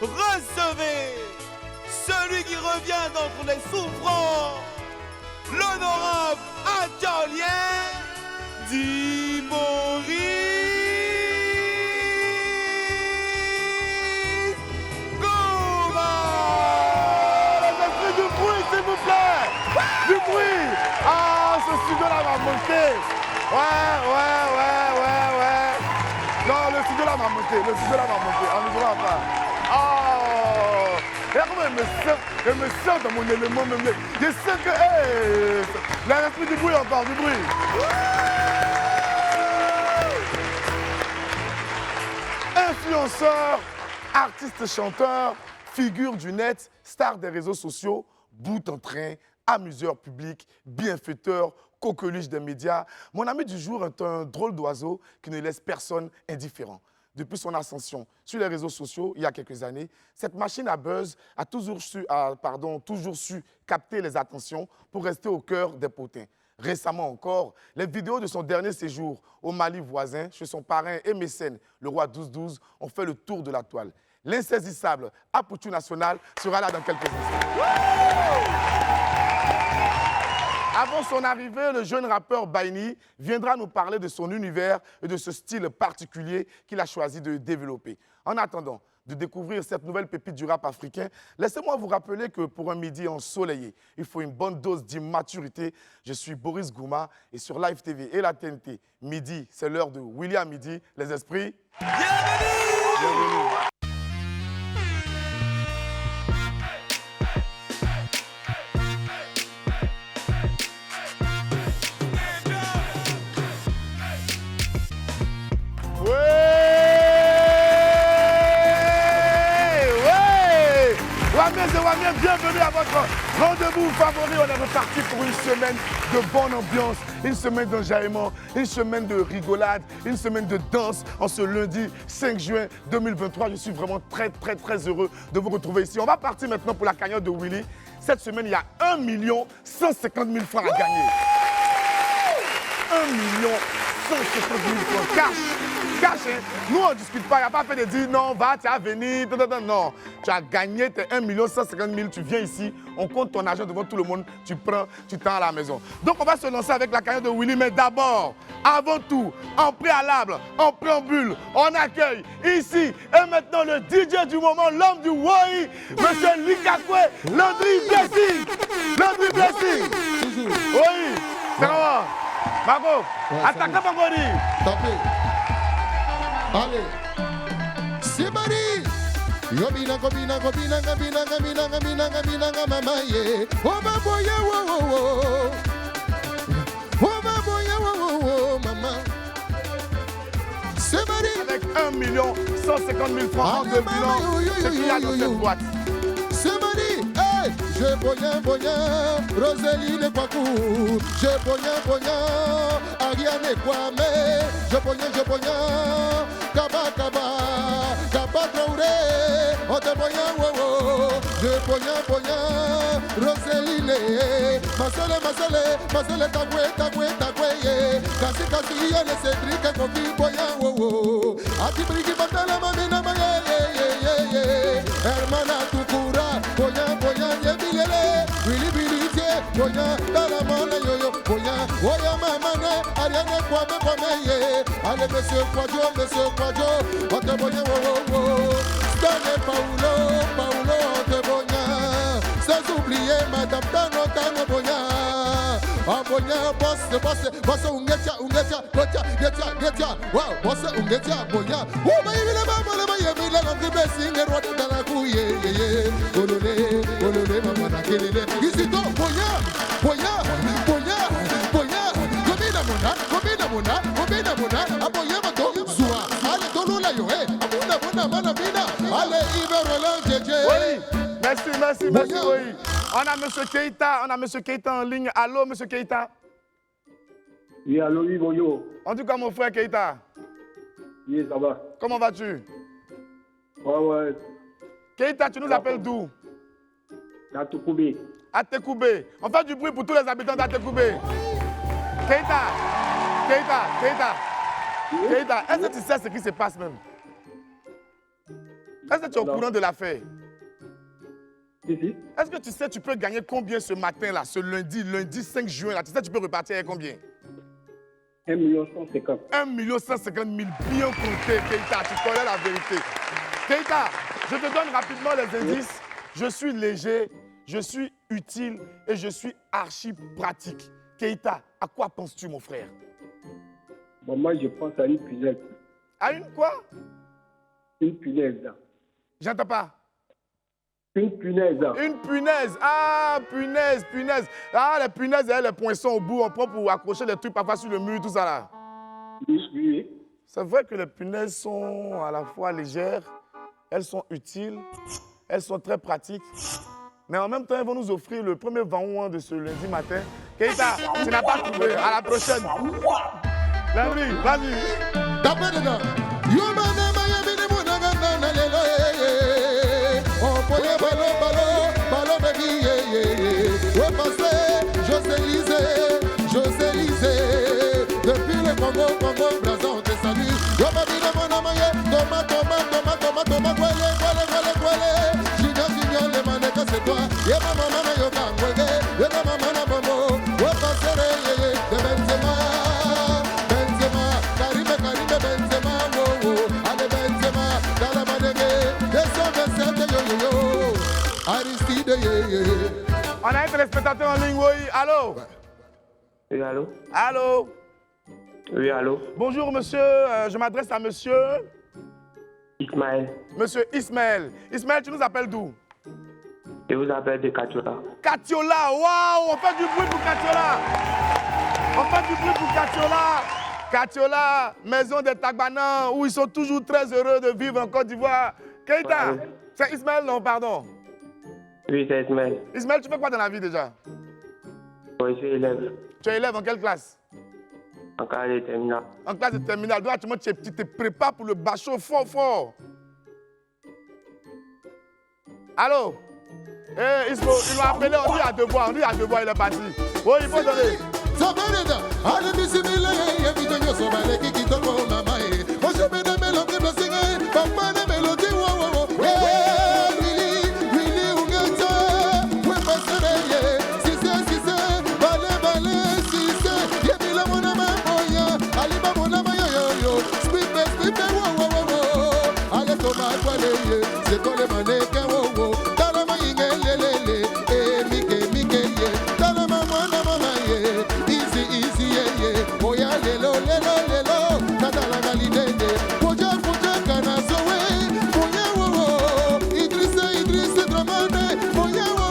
recevez celui qui revient d'entre les souffrants, l'honorable Adjolien Dibori Gouma. Du bruit, s'il vous plaît. Du bruit. Ah, ce studio-là m'a monté. Ouais. Non, le studio-là m'a monté. On ne voit pas. Oh. Regarde comment je me sens dans mon élément même. Je sais que, l'esprit du bruit encore, du bruit. Influenceur, artiste chanteur, figure du net, star des réseaux sociaux, bout en train, amuseur public, bienfaiteur, coqueluche des médias. Mon ami du jour est un drôle d'oiseau qui ne laisse personne indifférent. Depuis son ascension sur les réseaux sociaux, il y a quelques années, cette machine à buzz a toujours su capter les attentions pour rester au cœur des potins. Récemment encore, les vidéos de son dernier séjour au Mali voisin, chez son parrain et mécène, le roi 12-12, ont fait le tour de la toile. L'insaisissable Apoutou National sera là dans quelques instants. Avant son arrivée, le jeune rappeur Baini viendra nous parler de son univers et de ce style particulier qu'il a choisi de développer. En attendant de découvrir cette nouvelle pépite du rap africain, laissez-moi vous rappeler que pour un midi ensoleillé, il faut une bonne dose d'immaturité. Je suis Boris Gouma et sur Live TV et la TNT, midi, c'est l'heure de Willy à midi. Les esprits, bienvenue. Bienvenue à votre rendez-vous favori. On est reparti pour une semaine de bonne ambiance, une semaine d'enjaillement, une semaine de rigolade, une semaine de danse en ce lundi 5 juin 2023. Je suis vraiment très heureux de vous retrouver ici. On va partir maintenant pour la cagnotte de Willy. Cette semaine, il y a 1 150 000 francs à gagner. 1 150 000 francs cash. Cash, hein? Nous, on ne discute pas. Il n'y a pas fait de dire non, va, tu as venir. Non, tu as gagné tes 1 150 000. Tu viens ici, on compte ton argent devant tout le monde. Tu prends, tu tends à la maison. Donc, on va se lancer avec la cagnotte de Willy. Mais d'abord, avant tout, en préalable, en préambule, on accueille ici et maintenant le DJ du moment, l'homme du Woi, Monsieur Likakwe, Landry Blessing. Landry Blessing. Oui, c'est comment? Marco, attaque pas Bangori. Allez, c'est Marie. Yobina, mama ye. Oh ma boya, mama. C'est Marie. Avec 1 150 000 francs en deux bilans, c'est qu'il y a dans cette boîte. C'est Marie. Hey, je boya, Roseline Kwaku. Je boya, Ariane Kwame. Je boya. Kaba Traoré, on te boya, je boya, Roseline, Masele, Tagwe, Kasi, yale Cédric, Kofi, boya, Ati Brigi, Batala, Mamina, Hermana, Tukura, boya, Yebilele, Willy, boya, Dalamana, boya, Mamane, Ariane, Kwame, allez, monsieur Quadjo, on te boya, Dane Paulo, on te boya, sans oublier Madame Tano, boya, boya, boss, ungetia, wow, boss, ungetia, boya, oh, mais il est là, Landry Blessing, et roi de la couille, ololé, maman, kelele, ici, boya, Combina mona, aboya mato, zoua, allez, tolula yo, Mana, allez, Oui, merci, oui. On a Monsieur Keita en ligne. Allô, Monsieur Keita? Oui, allô, oui, bonjour. En tout cas, mon frère Keita. Oui, ça va. Comment vas-tu? Ouais. Keita, tu nous appelles d'où? D'Atekoubé. Atekoubé. On fait du bruit pour tous les habitants d'Atekoubé. Keita, est-ce que tu sais ce qui se passe même? Est-ce Est-ce que tu es au courant de l'affaire? Si. Est-ce que tu sais, tu peux gagner combien ce matin-là, ce lundi 5 juin, là? Tu sais, tu peux repartir avec combien? 1 150 000. 1,150 000 bien compté, Keita. Tu connais la vérité. Keita, je te donne rapidement les indices. Je suis léger, je suis utile et je suis archi pratique. Keita, à quoi penses-tu, mon frère? Bon, moi, je pense à une punaise. À une quoi? Une punaise. J'entends pas. Une punaise. Une punaise. Ah, punaise. Ah, les punaises et les poinçons au bout, on prend pour accrocher des trucs parfois sur le mur, tout ça là. Oui. C'est vrai que les punaises sont à la fois légères, elles sont utiles, elles sont très pratiques. Mais en même temps, elles vont nous offrir le premier vent de ce lundi matin. Keita, tu n'as pas trouvé. À la prochaine. Landry, vas-y. Tapez dedans. Yo mana maya bini munaga nana lelo on poye balo baby ouais passé José Lisée depuis le Congo Brazza on te salue yo babina mona maya toma guele Junior le maneka c'est toi ye mama yo kangwege ye mama na bomo ouais passé de Benzema Karime Benzema allez Benzema dans la manege 227 yo Aristide On a un téléspectateur en ligne, oui. Allô? Oui, allô? Allô? Oui, allô? Bonjour, monsieur. Je m'adresse à monsieur... Ismaël. Monsieur Ismaël. Ismaël, tu nous appelles d'où? Je vous appelle de Katiola. Katiola, waouh! On fait du bruit pour Katiola! Katiola, maison des Tagbanans, où ils sont toujours très heureux de vivre en Côte d'Ivoire. Keita, Ouais. c'est Ismaël, non, pardon. Oui, c'est Ismaël. Ismaël, tu fais quoi dans la vie déjà? Oui, je suis élève. Tu es élève en quelle classe? En cas de terminale. En classe de terminale. Donc, tu te prépares pour le bachot fort. Allô? Eh, Ismo, il m'a appelé, on dit à devoir, il est parti. Oui, il faut donner. Zabareda, ale bisimile, evite nyoso baleki kitoko mama e. Oshebe de melodi blessing, papa de melodi wo. Really ungeta, we pasere sise, bale sise. Yebila mona mamoya, aliba mona mayo. Speed wo. Ale toma kwale, se kole maneke wo. Tala mayingelele, mike ye. Tala mama ye. Easy, Oya lelo, Tata la galidende. Poja, kana zoe. Oya wo. Idrisse, dramane. Oya wo.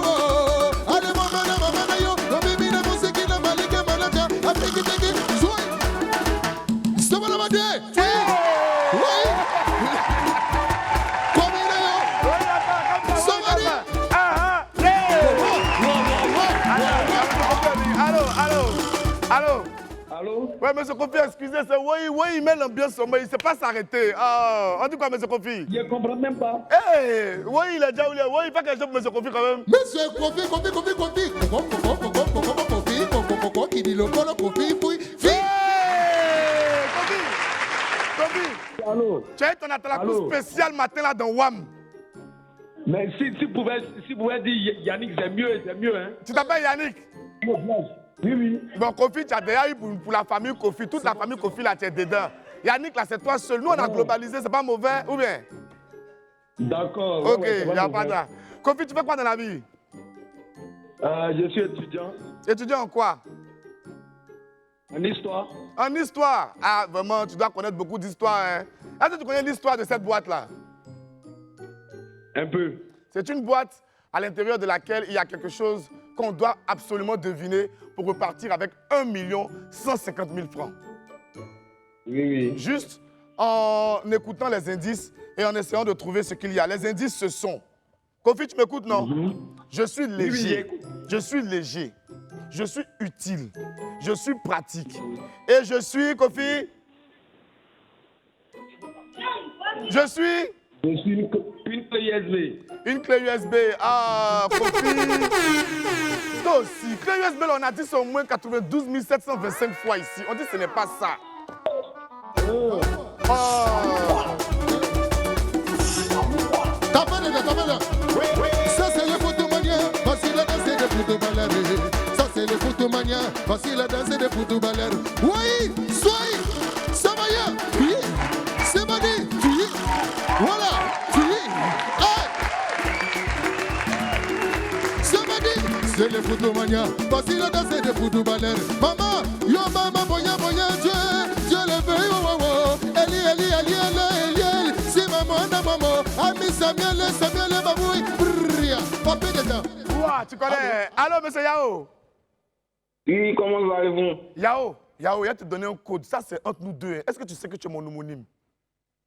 Ale mama yo. No baby na musiki na malike malaja. Afiki teki. Zoe. Stop la made. Oui. Come yo. Somebody. Allô? Allô? Ouais, monsieur Kofi, excusez, c'est oui, il met l'ambiance au moins, il ne sait pas s'arrêter. On dit quoi, monsieur Kofi? Je ne comprends même pas. Oui, il est déjà oublié. Oui, il fait quelque chose pour monsieur Kofi quand même. Monsieur Kofi. Kofi, qui dit le polo Kofi, Kofi, Allô? tu as eu ton atalakou Allô? spécial matin là dans WAM. Mais si vous pouvez dire Yannick, c'est mieux, hein? Tu t'appelles Yannick? Oui. Bon, Kofi, tu as déjà eu pour la famille Kofi, toute la famille Kofi là, tu es dedans. Yannick là, c'est toi seul. Nous, on a globalisé, c'est pas mauvais, ou bien? D'accord. Ok, il n'y a pas de là. Kofi, tu fais quoi dans la vie? Je suis étudiant Étudiant en quoi? en histoire. En histoire. Ah, vraiment, tu dois connaître beaucoup d'histoires. Hein? Est-ce que tu connais l'histoire de cette boîte-là? Un peu. C'est une boîte à l'intérieur de laquelle il y a quelque chose qu'on doit absolument deviner pour repartir avec 1 150 000 francs. Oui. Juste en écoutant les indices et en essayant de trouver ce qu'il y a. Les indices, ce sont... Kofi, tu m'écoutes, non? Je suis léger. Je suis léger. Je suis utile. Je suis pratique. Et je suis, Kofi... Je suis une clé USB. une clé USB. Ah, Kofi. Toi aussi. Clé USB, on a dit c'est au moins 92 725 fois ici. On dit que ce n'est pas ça. Oh. footballeurs. Ça c'est les footmania, facile à danser des footballeurs. Oui, soyez, ça va bien, oui, c'est ma dit, oui, voilà, oui, c'est ma dit, c'est les footmania, facile à danser des footballeurs. Maman, yo maman, boya, boya, Dieu le veut, oh, oh, oh, Eli, Eli, Eli, Eli, Eli, si maman, na maman, ami Samuel, Samuel, baboui, brrr, papé dedans. Ouah, tu connais. Allô, monsieur Yao. Oui, comment allez-vous? Yao, Yao, il va te donner un code. Ça, c'est entre nous deux. Est-ce que tu sais que tu es mon homonyme?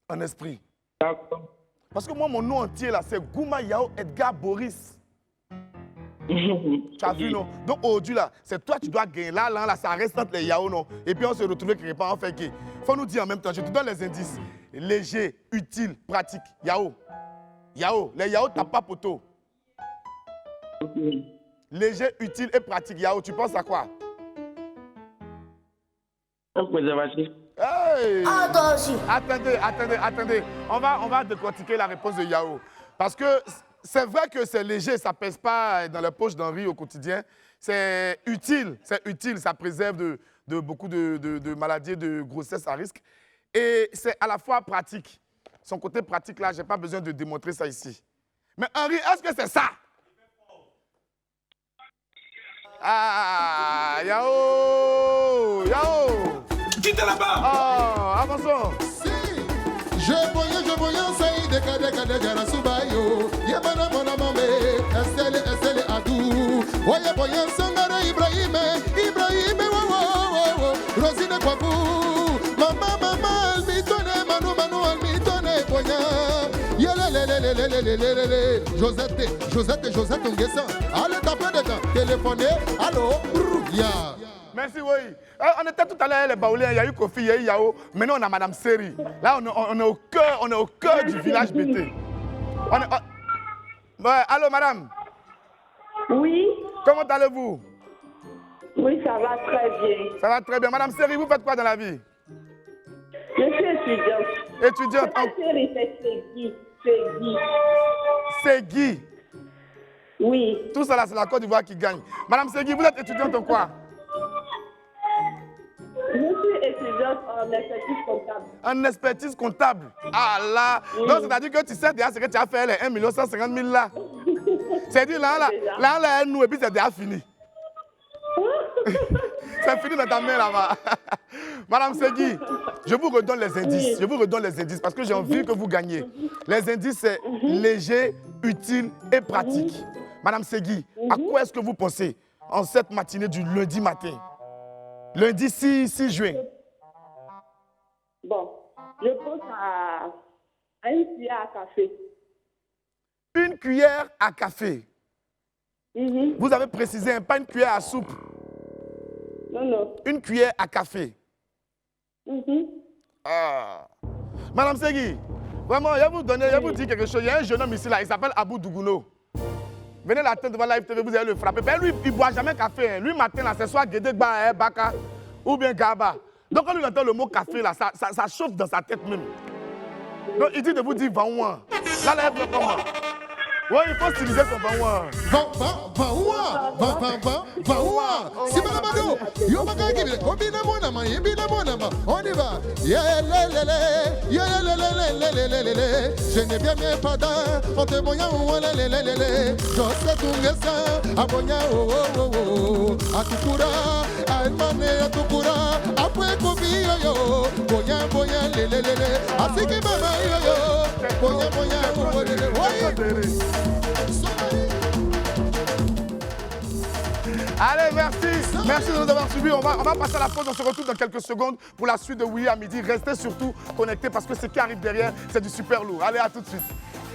En esprit. D'accord. Parce que moi, mon nom entier, là, c'est Gouma Yao Edgar Boris. Tu as vu, non? Donc, aujourd'hui, là, c'est toi, tu dois gagner. Là, ça reste entre les Yao, non? Et puis, on se retrouve quelque part, on fait que. Faut nous dire en même temps, je te donne les indices. Léger, utile, pratique. Yao. Yao, les Yao tapent pas poteau. Léger, utile et pratique. Yao, tu penses à quoi? Un préservatif. Hey! Ah, toi aussi. Attendez. On va décortiquer la réponse de Yao. Parce que c'est vrai que c'est léger, ça ne pèse pas dans les poches d'Henri au quotidien. C'est utile, ça préserve de beaucoup de maladies, de grossesse à risque. Et c'est à la fois pratique. Son côté pratique, là, je n'ai pas besoin de démontrer ça ici. Mais Henri, est-ce que c'est ça? Ah, Yao! Quittez là-bas. Oh, avançons. Si, je voyais, ça y est, de la Subayo. Yabana, mon amame, Estelle, Adou. Voyez, voyez, Sangara, Ibrahim, wow, Rosine Kwabou. Maman, Almitone, Manu, Almitone, Boya. Yelelelelelelelelele. Josette, Nguessa. Allez, tapez dedans. Téléphonez. Allô, ya. Merci, oui. On était tout à l'heure, les Baoulés, il y a eu Kofi, il y a eu Yao. Maintenant, on a Madame Seri. Là, on est au cœur du village BT. Ouais, allô, madame. Oui, Comment allez-vous? oui, ça va très bien. Ça va très bien. Madame Seri, vous faites quoi dans la vie? Je suis étudiante. Étudiante. C'est pas Seri, c'est Guy. C'est Guy. C'est Guy. Oui, Tout ça là, c'est la Côte d'Ivoire qui gagne. Madame Segui, vous êtes étudiante en quoi? je suis étudiante en expertise comptable. En expertise comptable. Ah là. Donc, c'est-à-dire que tu sais déjà ce que tu as fait, les 1 150 000 là. C'est-à-dire là, nous, et puis c'est déjà fini. C'est fini dans ta main là-bas. Madame Segui, je vous redonne les indices. Je vous redonne les indices parce que j'ai envie que vous gagniez. Les indices, c'est léger, utile et pratique. Madame Segui, à quoi est-ce que vous pensez en cette matinée du lundi matin? Lundi 6 juin. Bon, je pense à une cuillère à café. Une cuillère à café. Mhm. Vous avez précisé, hein, pas une cuillère à soupe. Non. Une cuillère à café. Mhm. Ah. Madame Segui, vraiment, je vais vous dire quelque chose. Il y a un jeune homme ici, là, il s'appelle Abou Dougouno. Venez l'attendre devant Live TV, vous allez le frapper. Ben, lui, il ne boit jamais café. Hein. Lui, matin, là, c'est soit Guédé, Baka ou bien Gaba. Donc, quand il entend le mot café, là, ça chauffe dans sa tête même. Donc, il dit de vous dire Vaouan. Là, il fait comment? Oui, il faut utiliser son Vaouan. Vaouan. Si Malabado, yo baka gibi, obina monama, yebina monama. On y va. Je n'ai bien mes padins, on te moya ou lelelele. José Tungesa, abonya oh. Atukura, almane atukura, après kofi yo. Boya lelelele. Asiki mama yo. Boya. Allez, merci de nous avoir suivis. On va passer à la pause. On se retrouve dans quelques secondes pour la suite de Oui à midi. Restez surtout connectés parce que ce qui arrive derrière, c'est du super lourd. Allez, à tout de suite.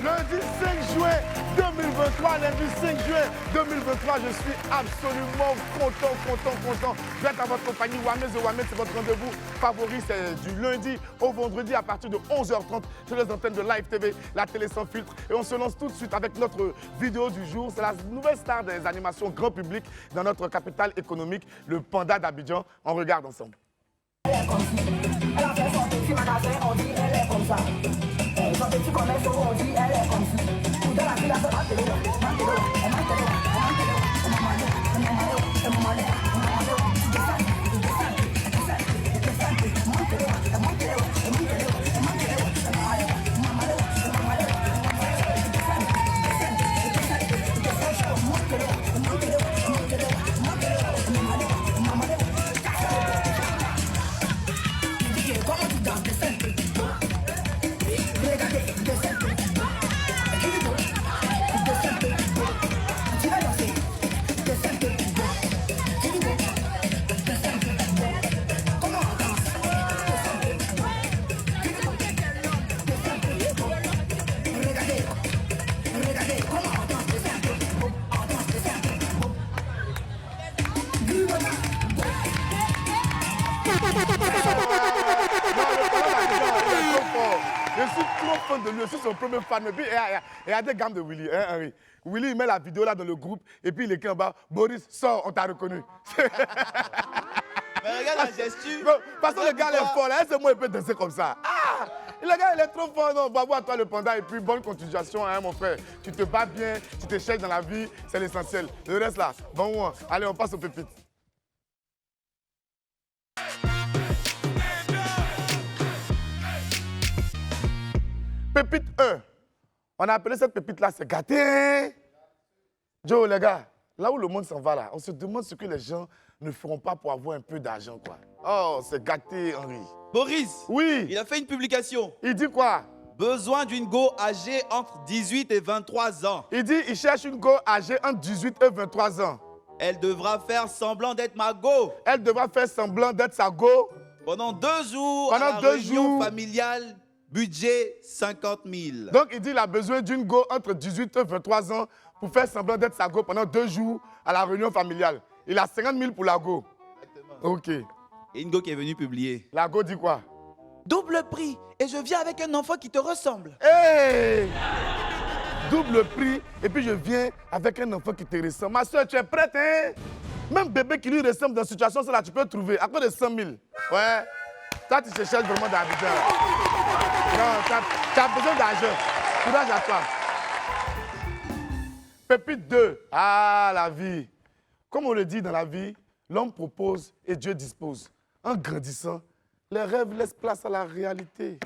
Lundi 5 juin 2023, lundi 5 juin 2023, je suis absolument content d'être à votre compagnie. Wamé The Wamé, c'est votre rendez-vous favori. C'est du lundi au vendredi à partir de 11h30 sur les antennes de Live TV, la télé sans filtre. Et on se lance tout de suite avec notre vidéo du jour. C'est la nouvelle star des animations grand public dans notre capitale économique, le Panda d'Abidjan. On regarde ensemble. Elle a fait son petit magasin, on dit elle est comme ça. Son petit commerce, on dit elle est comme ça. Dans la ville, elle se bat, elle est là. je suis son premier fan. Et puis, il y a des gammes de Willy, hein, Henri. Willy, il met la vidéo là dans le groupe, et puis il écrit en bas, Boris, sors, on t'a reconnu. Mais regarde la gesture. Bon, parce que le gars, il est fort, là, c'est moi, il peut danser comme ça. Ah! Le gars, il est trop fort, non, bravo à toi le panda, et puis bonne continuation, hein, mon frère. Tu te bats bien, tu te cherches dans la vie, c'est l'essentiel. Le reste là, bon, allez, on passe aux pépites. Pépite 1. On a appelé cette pépite-là, c'est gâté. Joe, les gars, là où le monde s'en va, là, on se demande ce que les gens ne feront pas pour avoir un peu d'argent, quoi. Oh, c'est gâté, Henri. Boris, Oui. il a fait une publication. Il dit quoi? Besoin d'une go âgée entre 18 et 23 ans. Il dit il cherche une go âgée entre 18 et 23 ans. Elle devra faire semblant d'être ma go Elle devra faire semblant d'être sa go. pendant 2 jours Pendant à la 2 réunion jours. familiale, budget 50 000. Donc, il dit qu'il a besoin d'une go entre 18 et 23 ans pour faire semblant d'être sa go pendant 2 jours à la réunion familiale. Il a 50 000 pour la go. OK. Et une go qui est venue publier. La go dit quoi? Double prix et je viens avec un enfant qui te ressemble. Hey! Double prix et puis je viens avec un enfant qui te ressemble. Ma soeur, tu es prête, hein? Même bébé qui lui ressemble dans cette situation, là, tu peux le trouver à cause de 100 000. Ouais. Toi, tu te cherches vraiment d'argent. Non, tu as besoin d'argent. Courage à toi. Pépite 2. Ah, la vie. Comme on le dit dans la vie, l'homme propose et Dieu dispose. En grandissant, les rêves laissent place à la réalité.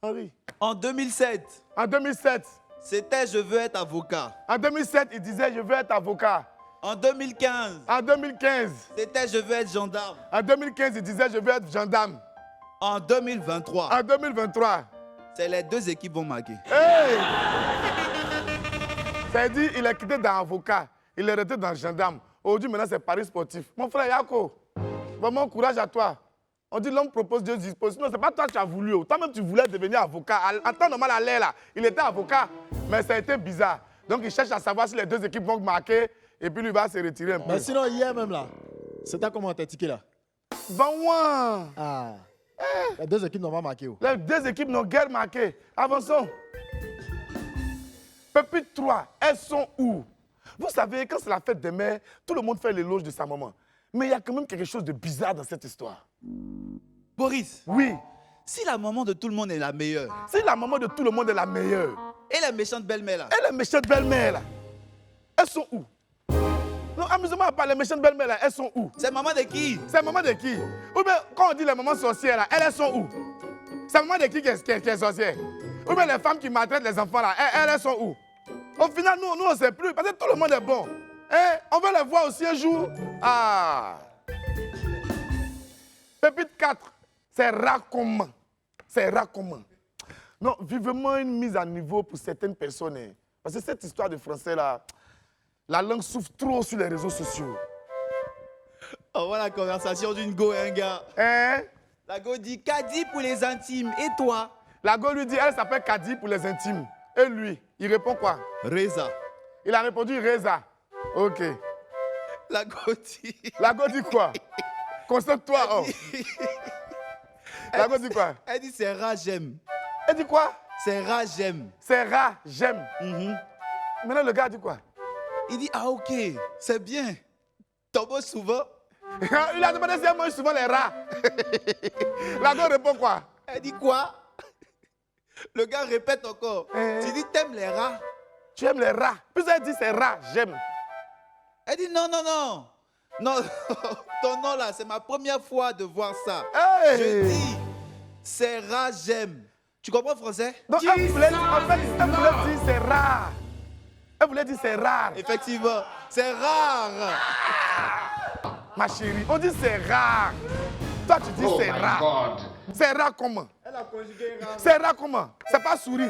Henri. En 2007, En 2007, c'était je veux être avocat. En 2007, il disait je veux être avocat. En 2015, En 2015, c'était je veux être gendarme. en 2015, il disait je veux être gendarme. En 2023, En 2023, c'est les 2 équipes vont marquer. hey! C'est-à-dire il est quitté dans avocat, il est resté dans gendarme. Aujourd'hui, maintenant, c'est Paris sportif. Mon frère Yako, vraiment courage à toi. On dit l'homme propose, Dieu dispose. Non, c'est pas toi qui as voulu. Toi-même, tu voulais devenir avocat. En temps normal, à l'air, là, il était avocat, mais ça a été bizarre. Donc, il cherche à savoir si les 2 équipes vont marquer, et puis lui va se retirer un peu. Mais sinon, hier même là, c'était comment tes tickets là? Van Ah. Les 2 équipes n'ont pas marqué. Oh. Les 2 équipes n'ont guère marqué. Avançons. Pépite 3, elles sont où? Vous savez, quand c'est la fête des mères, tout le monde fait l'éloge de sa maman. Mais il y a quand même quelque chose de bizarre dans cette histoire. Boris, Oui, si la maman de tout le monde est la meilleure, si la maman de tout le monde est la meilleure, et la méchante belle-mère là, et les méchantes belles-mères là, elles sont où? Non, amusez-moi à parler, les méchantes belles-mères là, elles sont où? c'est maman de qui? C'est maman de qui? Ou bien, quand on dit les mamans sorcières là, elles sont où? C'est maman de qui est sorcière? Ou bien les femmes qui maltraitent les enfants là, elles sont où? Au final, nous on ne sait plus, parce que tout le monde est bon. Hein? On va les voir aussi un jour. Ah! Pépite 4, c'est rare comment. C'est rare comment. Non, vivement une mise à niveau pour certaines personnes. Hein. Parce que cette histoire de français là, la langue souffre trop sur les réseaux sociaux. On voit la conversation d'une go et un gars. Hein? La go dit Kadi pour les intimes, et toi? La go lui dit, elle s'appelle Kadi pour les intimes. Et lui, il répond quoi? Reza. Il a répondu Reza. Ok. La go dit. La go dit quoi? Concentre-toi. Oh. La go dit quoi? Elle dit c'est rare, j'aime. Elle dit quoi? C'est rare, j'aime. C'est rare, j'aime. Maintenant, le gars dit quoi? Il dit ah ok, c'est bien. T'en manges souvent? Il a demandé si elle mange souvent les rats. La go répond quoi? Elle dit quoi? Le gars répète encore. Tu dis t'aimes les rats? Tu aimes les rats. Puis elle dit c'est rare, j'aime. Elle dit non, non, non. Non, ton nom là, c'est ma première fois de voir ça. Hey! Je dis, c'est rare, j'aime. Tu comprends français? Donc, elle voulait dire, en fait, elle voulait dire c'est rare. Elle voulait dire c'est rare. Effectivement, c'est rare. Ma chérie, on dit c'est rare. Toi, tu dis c'est rare. C'est rare comment? Elle a conjugué rare. C'est rare comment? C'est pas souris.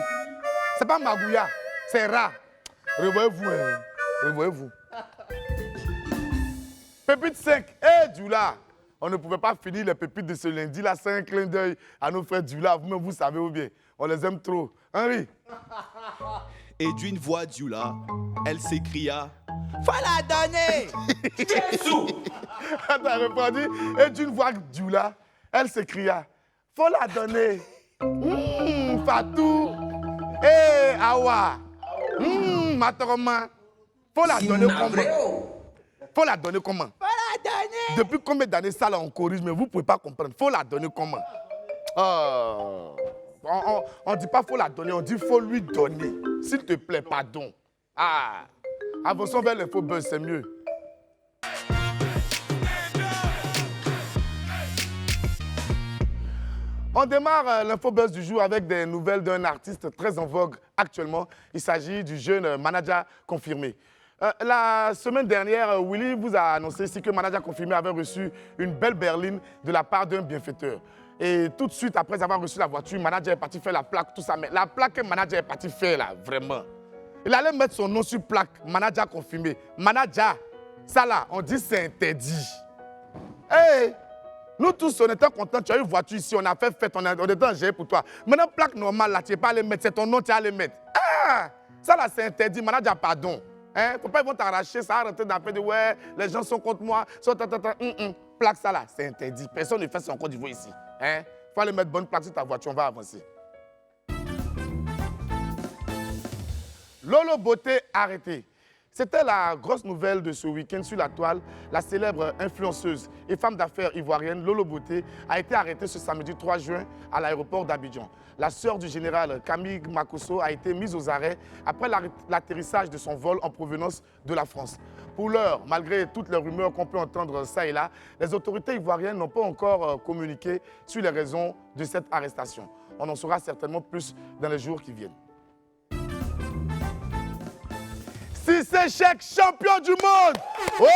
C'est pas magouya. C'est rare. Revoyez-vous, hein. Revoyez-vous. Pépite 5. Hé, Djoula. On ne pouvait pas finir les pépites de ce lundi là sans un clin d'œil à nos frères Djoula. Vous-même, vous savez ou bien. On les aime trop. Henri. Et d'une voix Djoula, elle s'écria faut la donner. Elle a répondu. Et d'une voix Djoula, elle s'écria faut la donner. Fatou. Hé, Awa. Matoroma. Faut la donner comment? Faut la donner comment? Faut la donner. Depuis combien d'années ça là on corrige, mais vous ne pouvez pas comprendre. Faut la donner comment? On ne dit pas faut la donner, on dit faut lui donner. S'il te plaît, pardon. Avançons vers l'info buzz, c'est mieux. On démarre l'info buzz du jour avec des nouvelles d'un artiste très en vogue actuellement. Il s'agit du jeune manager confirmé. La semaine dernière, Willy vous a annoncé ici que manager confirmé avait reçu une belle berline de la part d'un bienfaiteur. Et tout de suite, après avoir reçu la voiture, manager est parti faire la plaque, tout ça. Mais la plaque que manager est parti faire là, vraiment. Il allait mettre son nom sur plaque, manager confirmé. Manager, ça là, on dit c'est interdit. Hey! Nous tous, on était contents, tu as une voiture ici, on a fait fête, on était en géré pour toi. Maintenant, plaque normale, là, tu n'es pas allé mettre, c'est ton nom, tu vas aller mettre. Ça là, c'est interdit, manager, pardon. Hein? Faut pas ils vont t'arracher, ça arrêter d'appeler de ouais, les gens sont contre moi, plaque ça là, c'est interdit. Personne ne fait son Côte d'Ivoire ici. Hein? Faut aller mettre bonne plaque sur ta voiture, on va avancer. Lolo Beauté arrêté. C'était la grosse nouvelle de ce week-end sur la toile. La célèbre influenceuse et femme d'affaires ivoirienne Lolo Beauté a été arrêtée ce samedi 3 juin à l'aéroport d'Abidjan. La sœur du général Camille Makosso a été mise aux arrêts après l'atterrissage de son vol en provenance de la France. Pour l'heure, malgré toutes les rumeurs qu'on peut entendre ça et là, les autorités ivoiriennes n'ont pas encore communiqué sur les raisons de cette arrestation. On en saura certainement plus dans les jours qui viennent. Cissé Cheick, champion du monde! Ouais!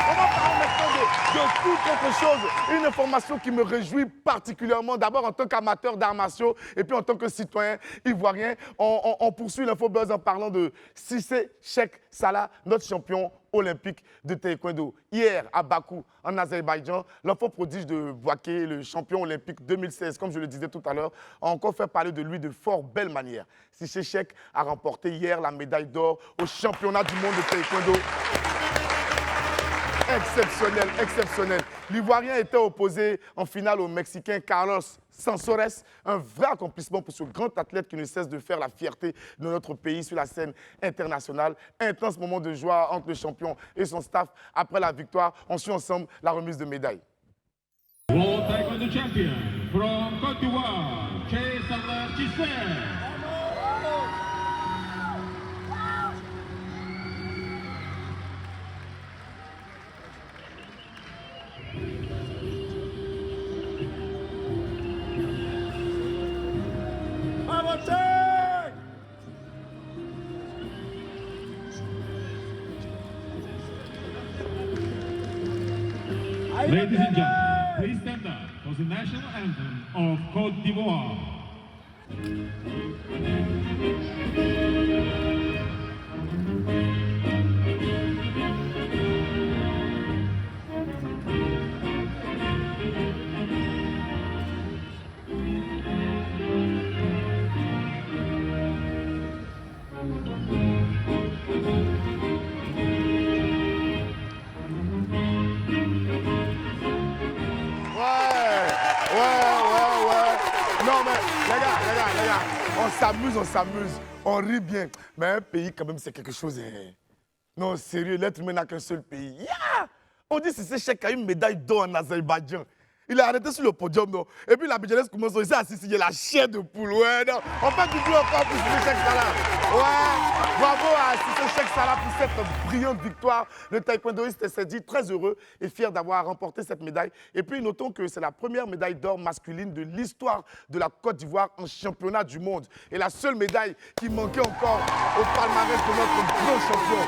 On va parler maintenant de toute autre chose. Une information qui me réjouit particulièrement, d'abord en tant qu'amateur d'arts martiaux et puis en tant que citoyen ivoirien. On poursuit l'info buzz en parlant de Cissé Cheick Salah, notre champion olympique de taekwondo. Hier, à Bakou, en Azerbaïdjan, l'enfant prodige de Boaké, le champion olympique 2016, comme je le disais tout à l'heure, a encore fait parler de lui de fort belle manière. Cissé Cheick a remporté hier la médaille d'or au championnat du monde de taekwondo. Exceptionnel, exceptionnel. L'Ivoirien était opposé en finale au Mexicain Carlos Sansores. Un vrai accomplissement pour ce grand athlète qui ne cesse de faire la fierté de notre pays sur la scène internationale. Intense moment de joie entre le champion et son staff. Après la victoire, on suit ensemble la remise de médailles. World Taekwondo Champion from Côte d'Ivoire, Salah Cissé. Ladies and gentlemen, please stand up for the national anthem of Côte d'Ivoire. On s'amuse, on rit bien. Mais un pays, quand même, c'est quelque chose. Non, sérieux, l'être humain n'a qu'un seul pays. Yeah! On dit que Cissé Cheick a une médaille d'or en Azerbaïdjan. Il est arrêté sur le podium, non? Et puis la Bidjanaise commence à dire, il y a la chair de poule. Ouais, non. On fait du boulot encore pour Cissé Cheick Salah. Ouais, bravo à Cissé Cheick Salah pour cette brillante victoire. Le taekwondoïste s'est dit très heureux et fier d'avoir remporté cette médaille. Et puis notons que c'est la première médaille d'or masculine de l'histoire de la Côte d'Ivoire en championnat du monde. Et la seule médaille qui manquait encore au palmarès de notre grand champion.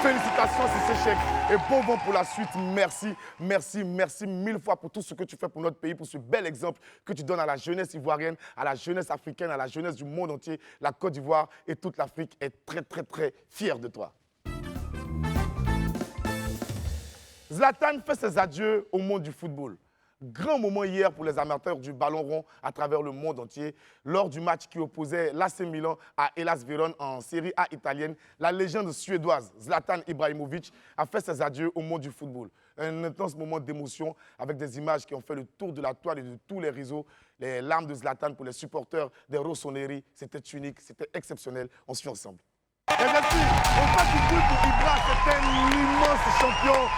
Félicitations Cissé Cheick et bon vent pour la suite. Merci, merci, merci mille fois pour tout ce que tu fais pour notre pays, pour ce bel exemple que tu donnes à la jeunesse ivoirienne, à la jeunesse africaine, à la jeunesse du monde entier. La Côte d'Ivoire et toute l'Afrique est très, très, très fière de toi. Zlatan fait ses adieux au monde du football. Grand moment hier pour les amateurs du ballon rond à travers le monde entier. Lors du match qui opposait l'AC Milan à Hellas Vérone en Série A italienne, la légende suédoise Zlatan Ibrahimovic a fait ses adieux au monde du football. Un intense moment d'émotion avec des images qui ont fait le tour de la toile et de tous les réseaux. Les larmes de Zlatan pour les supporters des Rossoneri, c'était unique, c'était exceptionnel. On suit ensemble. Et merci, on passe du coup pour Ibra, c'est un immense champion.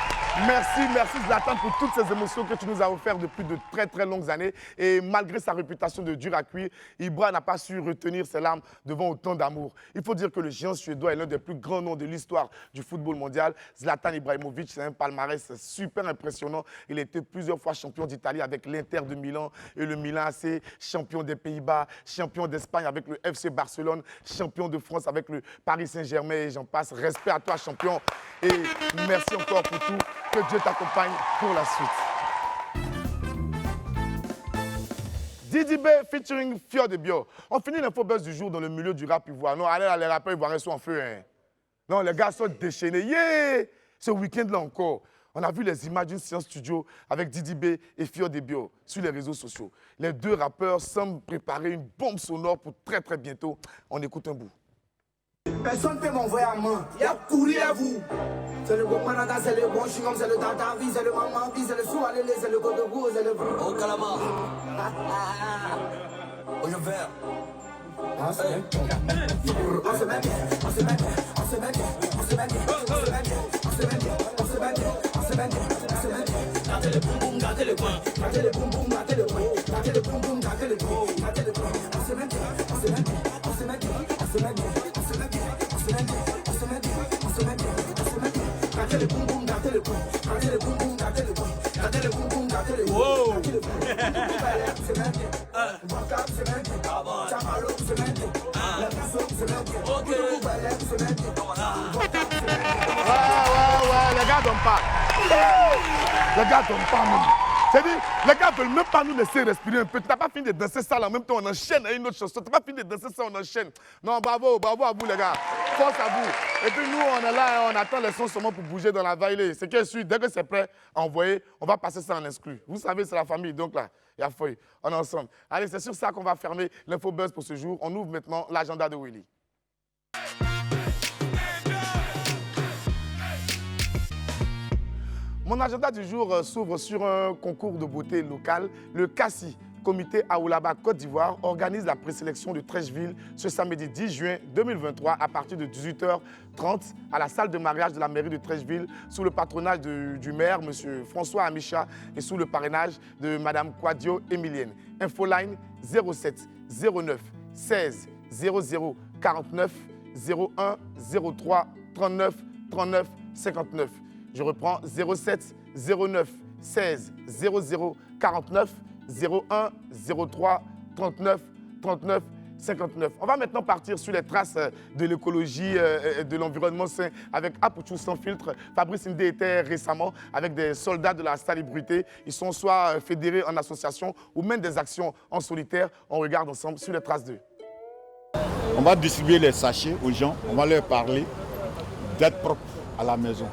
Merci Zlatan pour toutes ces émotions que tu nous as offertes depuis de très longues années. Et malgré sa réputation de dur à cuire, Ibra n'a pas su retenir ses larmes devant autant d'amour. Il faut dire que le géant suédois est l'un des plus grands noms de l'histoire du football mondial. Zlatan Ibrahimovic, c'est un palmarès super impressionnant. Il a été plusieurs fois champion d'Italie avec l'Inter de Milan et le Milan AC, champion des Pays-Bas, champion d'Espagne avec le FC Barcelone, champion de France avec le Paris Saint-Germain et j'en passe. Respect à toi, champion. Et merci encore pour tout. Que Dieu t'accompagne pour la suite. Didi B featuring Fio de Bio. On finit l'infobuzz du jour dans le milieu du rap ivoire. Non, allez, les rappeurs ivoiriens sont en feu. Hein. Non, les gars sont déchaînés. Yeah! Ce week-end-là encore, on a vu les images d'une séance studio avec Didi B et Fio de Bio sur les réseaux sociaux. Les deux rappeurs semblent préparer une bombe sonore pour très bientôt. On écoute un bout. Personne ne peut m'envoyer à main. Il y a courir à vous. C'est le bon manada, c'est le bon chewing-gum, c'est le tata vie, c'est le maman vie, c'est le sou alélé, c'est le code de goût, c'est le bruit. Oh, calamar. Oh, je vais. On se met bien, on se met bien, on se met bien, on se met bien, on se met bien, on se met bien, on se met bien, on se met bien, on se met bien, on se met bien. Gardez le boum boum, gardez le coin, gardez le boum boum, gardez le coin, gardez le boum boum, gardez le coin, gardez le coin. On se met bien, on se met bien, on se met bien, on se met bien, on se met bien, on se met bien, on se met bien, on se met bien, on se met bien. Gardez le boum boum, gardez le coin, gardez le boum boum, gardez le coin, gardez le boum boum, gardez le coin, gardez le boum boum, se met bien, Waka se met bien, Chamalo se met bien, la Bissot se met bien, Koudou Balek se met bien, Waka se met bien. Ouais, les gars donnent pas. Les gars donnent pas même. C'est-à-dire, les gars veulent même pas nous laisser respirer un peu. Tu n'as pas fini de danser ça, là, en même temps on enchaîne à une autre chanson. Tu n'as pas fini de danser ça, on enchaîne. Non, bravo à vous les gars. Force à vous. Et puis nous, on est là, on attend les sons seulement pour bouger dans la vallée. C'est que dès que c'est prêt à envoyer, on va passer ça en exclu. Vous savez, c'est la famille, donc là, il y a feuille. On est ensemble. Allez, c'est sur ça qu'on va fermer l'infobuzz pour ce jour. On ouvre maintenant l'agenda de Willy. Mon agenda du jour s'ouvre sur un concours de beauté local. Le CACI, Comité Aoulaba Côte d'Ivoire, organise la présélection de Trècheville ce samedi 10 juin 2023 à partir de 18h30 à la salle de mariage de la mairie de Trècheville sous le patronage du maire, M. François Amicha, et sous le parrainage de Mme Quadio Emilienne. Infoline 07 09 16 00 49 01 03 39 39 59. Je reprends 07 09 16 00 49 01 03 39 39 59. On va maintenant partir sur les traces de l'écologie, de l'environnement sain avec Apouchou sans filtre. Fabrice Ndé était récemment avec des soldats de la salubrité. Ils sont soit fédérés en association ou mènent des actions en solitaire. On regarde ensemble sur les traces d'eux. On va distribuer les sachets aux gens. On va leur parler d'être propre à la maison,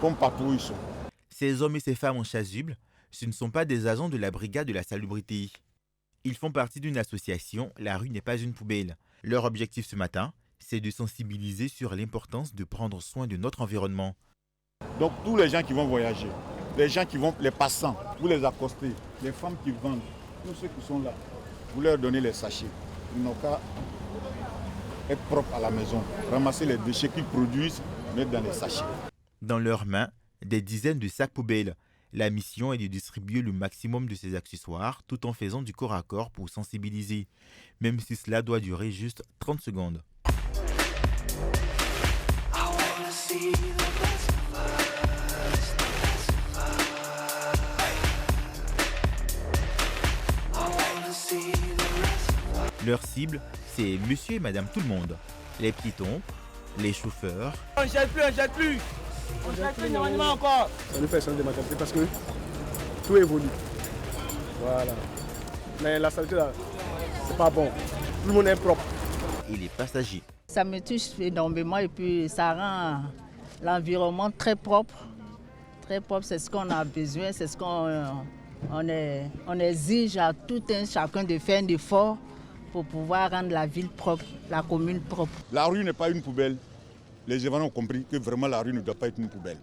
comme partout où ils sont. Ces hommes et ces femmes en chasuble, ce ne sont pas des agents de la brigade de la salubrité. Ils font partie d'une association, La rue n'est pas une poubelle. Leur objectif ce matin, c'est de sensibiliser sur l'importance de prendre soin de notre environnement. Donc tous les gens qui vont voyager, les gens qui vont, les passants, vous les accostez, les femmes qui vendent, tous ceux qui sont là, vous leur donnez les sachets. Ils n'ont qu'à être propres à la maison, ramasser les déchets qu'ils produisent, mettre dans les sachets. Dans leurs mains, des dizaines de sacs poubelles. La mission est de distribuer le maximum de ces accessoires tout en faisant du corps à corps pour sensibiliser, même si cela doit durer juste 30 secondes. Leur cible, c'est monsieur et madame tout le monde. Les piétons, les chauffeurs. On ne jette plus, on ne jette plus. On jette plus normalement encore. Ça nous fait changer de mentalité parce que tout évolue. Voilà. Mais la saleté là, c'est pas bon. Tout le monde est propre. Et les passagers. Ça me touche énormément et puis ça rend l'environnement très propre. Très propre, c'est ce qu'on a besoin, c'est ce qu'on on exige à tout un chacun de faire un effort pour pouvoir rendre la ville propre, la commune propre. La rue n'est pas une poubelle. Les événements ont compris que vraiment la rue ne doit pas être une poubelle.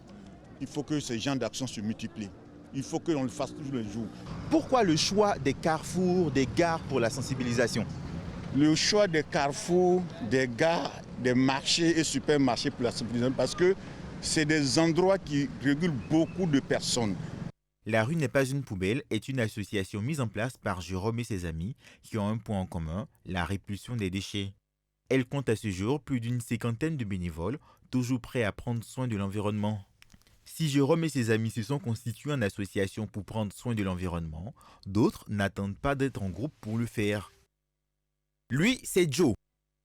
Il faut que ces genres d'actions se multiplient. Il faut qu'on le fasse tous les jours. Pourquoi le choix des carrefours, des gares pour la sensibilisation? Le choix des carrefours, des gares, des marchés et supermarchés pour la sensibilisation parce que c'est des endroits qui régulent beaucoup de personnes. La rue n'est pas une poubelle est une association mise en place par Jérôme et ses amis qui ont un point en commun, la répulsion des déchets. Elle compte à ce jour plus d'une cinquantaine de bénévoles, toujours prêts à prendre soin de l'environnement. Si Jérôme et ses amis se sont constitués en association pour prendre soin de l'environnement, d'autres n'attendent pas d'être en groupe pour le faire. Lui, c'est Joe.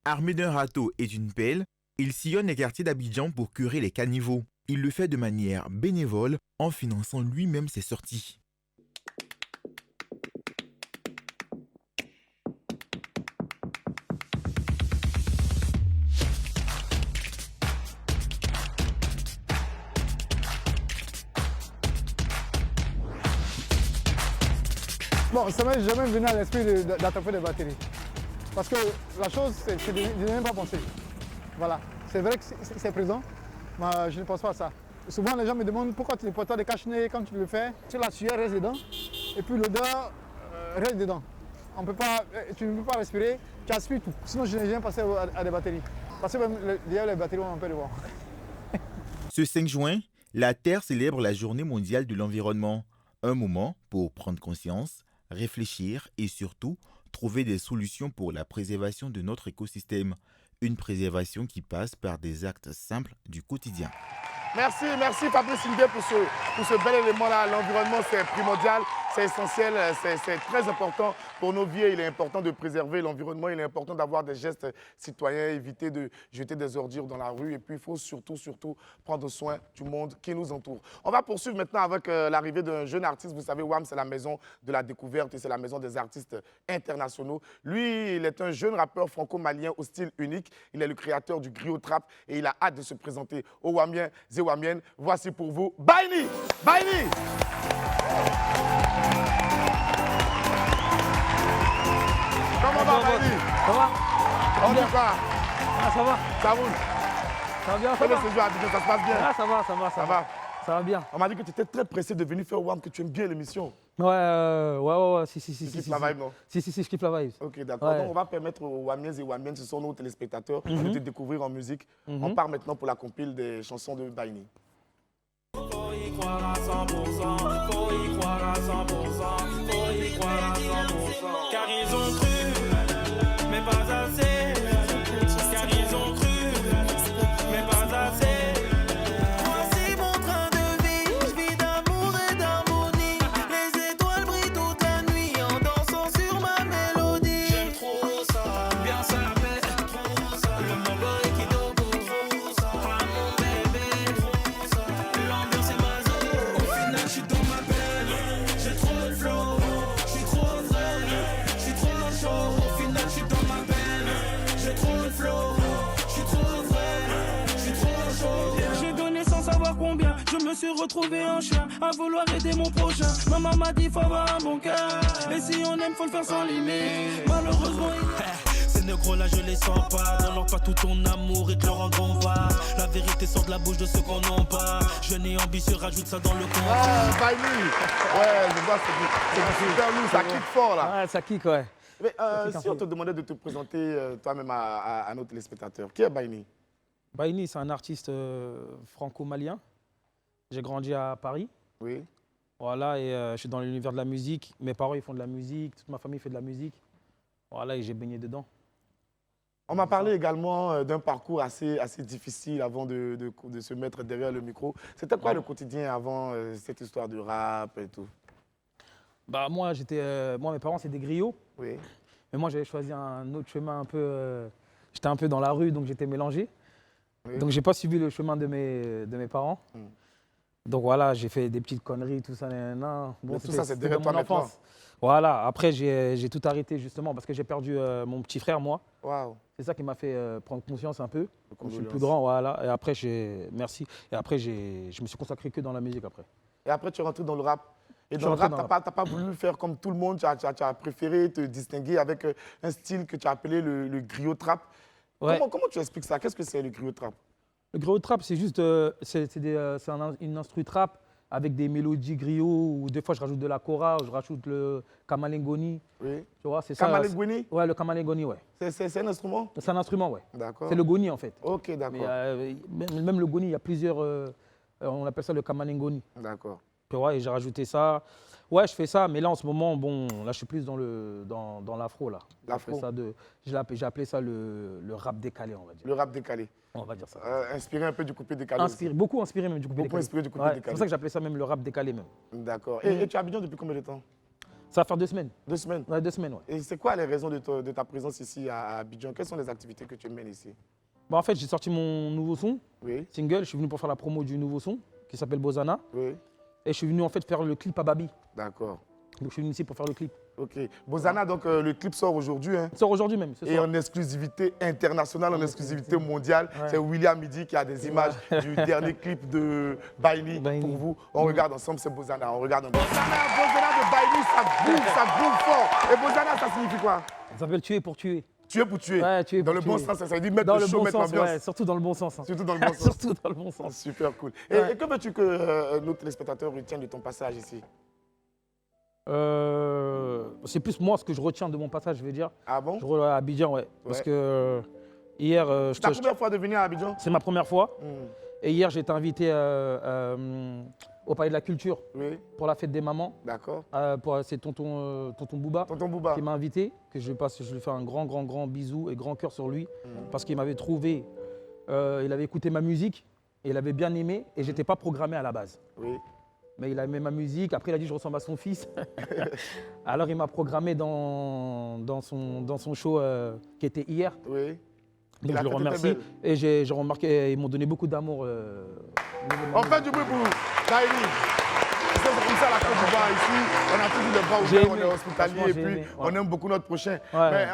Armé d'un râteau et d'une pelle, il sillonne les quartiers d'Abidjan pour curer les caniveaux. Il le fait de manière bénévole en finançant lui-même ses sorties. Bon, ça m'est jamais venu à l'esprit d'attraper des batteries. Parce que la chose, c'est de ne même pas penser. Voilà. C'est vrai que c'est présent, mais je ne pense pas à ça. Souvent, les gens me demandent pourquoi tu ne portes pas de cache-nez quand tu le fais. Tu la sueur reste dedans, et puis l'odeur reste dedans. Tu ne peux pas respirer, tu aspires tout. Sinon, je n'ai jamais passé à des batteries. Parce que même les batteries ont un peu de vent. Ce 5 juin, la Terre célèbre la Journée mondiale de l'environnement. Un moment pour prendre conscience, réfléchir et surtout trouver des solutions pour la préservation de notre écosystème. Une préservation qui passe par des actes simples du quotidien. Merci Fabrice Sylvain pour ce bel élément-là. L'environnement, c'est primordial, c'est essentiel, c'est très important pour nos vies. Il est important de préserver l'environnement, il est important d'avoir des gestes citoyens, éviter de jeter des ordures dans la rue. Et puis, il faut surtout prendre soin du monde qui nous entoure. On va poursuivre maintenant avec l'arrivée d'un jeune artiste. Vous savez, WAM, c'est la maison de la découverte et c'est la maison des artistes internationaux. Lui, il est un jeune rappeur franco-malien au style unique. Il est le créateur du griot trap et il a hâte de se présenter aux Wamiens et Wamiennes. Voici pour vous Baini. Baini. Comment va Baini? Ça va? On dit quoi? Ah, ça va? Ça roule? Ça va bien, ça Comment va? ce jour à Abidjan, ça se passe bien? Ah, ça va. Ça va bien. On m'a dit que tu étais très pressé de venir faire WAM, que tu aimes bien l'émission. Ouais, si. Tu kiffes la vibe, non? Si, je kiffe la vibe. Ok, d'accord. Ouais. Donc, on va permettre aux Wamiens et Wamiennes, ce sont nos téléspectateurs, de te découvrir en musique. Mhm. On part maintenant pour la compile des chansons de Baini. Faut y croire à 100%, faut y croire à 100%, faut y croire à 100%. Car ils ont cru, mais pas assez. Car ils ont cru, mais pas assez. Voici mon train de vie, je vis d'amour et d'harmonie. Les étoiles brillent toute la nuit en dansant sur ma mélodie. J'aime trop ça, bien ça fait trop ça. Le mambo qui dort trop ça, ah mon bébé trop ça. L'ambiance est ma zone, au final je suis dans ma peine. J'ai trop de flow, je suis trop vrai, je suis trop chaud. Au final je suis dans ma peine. J'ai trop de flow, je suis trop vrai, je suis trop chaud. J'ai donné sans savoir combien, je me suis retrouvé en chien à vouloir aider mon prochain. Maman m'a dit faut avoir un bon cœur, et si on aime faut le faire sans limite. Malheureusement ces négros là je les sens pas. Donne-leur pas tout ton amour et te le rendront va. La vérité sort de la bouche de ceux qu'on n'en pas. Jeune et ambitieux, rajoute ça dans le compte. Ah, Baini. Ouais, je vois, c'est super lourd, ça kick fort là. Ouais, ça kick, ouais. Mais si on te demandait de te présenter toi-même à nos téléspectateurs, qui est Baini? Baini, c'est un artiste franco-malien. J'ai grandi à Paris. Oui. Voilà, et je suis dans l'univers de la musique. Mes parents, ils font de la musique. Toute ma famille fait de la musique. Voilà, et j'ai baigné dedans. On m'a parlé également d'un parcours assez difficile avant de se mettre derrière le micro. C'était quoi le quotidien avant cette histoire de rap et tout? Bah, moi, mes parents, c'est des griots. Oui. Mais moi, j'avais choisi un autre chemin un peu... j'étais un peu dans la rue, donc j'étais mélangé. Oui. Donc, j'ai pas suivi le chemin de mes parents. Donc, voilà, j'ai fait des petites conneries, tout ça. Bon, mais tout ça, c'est derrière mon toi enfance. maintenant. Voilà, après, j'ai tout arrêté, justement, parce que j'ai perdu mon petit frère, moi. Waouh. C'est ça qui m'a fait prendre conscience un peu. Quand je suis plus grand, voilà. Et après, merci. Et après, je me suis consacré que dans la musique, après. Et après, tu es rentré dans le rap. Et dans le rap, tu n'as pas voulu faire comme tout le monde, tu as préféré te distinguer avec un style que tu as appelé le griot trap. Ouais. Comment tu expliques ça? Qu'est-ce que c'est le griot trap? Le griot trap, c'est juste une instru trap avec des mélodies griots, ou des fois je rajoute de la kora, ou je rajoute le kamalengoni. Oui. Tu vois, c'est ça. Kamalengoni? Ouais, le kamalengoni, ouais. C'est un instrument? C'est un instrument, ouais. D'accord. C'est le goni, en fait. Ok, d'accord. Même le goni, il y a plusieurs. On appelle ça le kamalengoni. D'accord. Tu vois, et j'ai rajouté ça. Ouais, je fais ça, mais là en ce moment, bon, là je suis plus dans l'afro, là. L'afro. J'ai appelé ça le rap décalé, on va dire. Le rap décalé. On va dire ça. Inspiré un peu du coupé décalé. Beaucoup inspiré même du coupé décalé. Beaucoup inspiré du coupé décalé. C'est pour ça que j'appelais ça même le rap décalé même. D'accord. Et tu es à Abidjan depuis combien de temps? Ça va faire 2 semaines. 2 semaines? Ouais, 2 semaines, ouais. Et c'est quoi les raisons de ta présence ici à Abidjan? Quelles sont les activités que tu mènes ici? Bon, en fait, j'ai sorti mon nouveau son, oui. Single. Je suis venu pour faire la promo du nouveau son qui s'appelle Bozana. Oui. Et je suis venu en fait faire le clip à Babi. D'accord. Donc je suis venu ici pour faire le clip. Ok. Bozana, donc le clip sort aujourd'hui. Hein. Il sort aujourd'hui même. Et en exclusivité internationale, en exclusivité mondiale. Ouais. C'est William Midi qui a des images du dernier clip de Baini pour vous. On regarde ensemble, c'est Bozana. On regarde ensemble. Bozana de Baini, ça bouffe fort. Et Bozana, ça signifie quoi? Ça s'appelle tuer pour tuer. Tuer pour tuer. Ouais, tuer dans pour le bon tuer. sens, ça veut dire mettre le show, mettre l'ambiance. Ouais, surtout dans le bon sens. Hein. Surtout dans le bon sens. Surtout dans le bon sens. Super cool. Et que veux-tu que nos téléspectateurs retiennent de ton passage ici? C'est plus moi ce que je retiens de mon passage, je vais dire. Ah bon? À Abidjan, ouais. Parce que hier. C'est ta première fois de venir à Abidjan? C'est ma première fois. Et hier, j'ai été invité au Palais de la Culture pour la fête des mamans. D'accord. C'est tonton Bouba, qui m'a invité, que je lui fais un grand bisou et grand cœur sur lui, parce qu'il m'avait trouvé, il avait écouté ma musique, et il avait bien aimé, et j'étais pas programmé à la base. Oui. Mais il a aimé ma musique, après il a dit je ressemble à son fils. Alors il m'a programmé dans son show qui était hier. Oui. Donc je le remercie. Et j'ai remarqué, ils m'ont donné beaucoup d'amour. On fait du bruit pour Baini. C'est comme ça la Côte d'Ivoire ici. On a toujours les bras ouverts, on est hospitalier et puis on aime beaucoup notre prochain. Ouais. Mais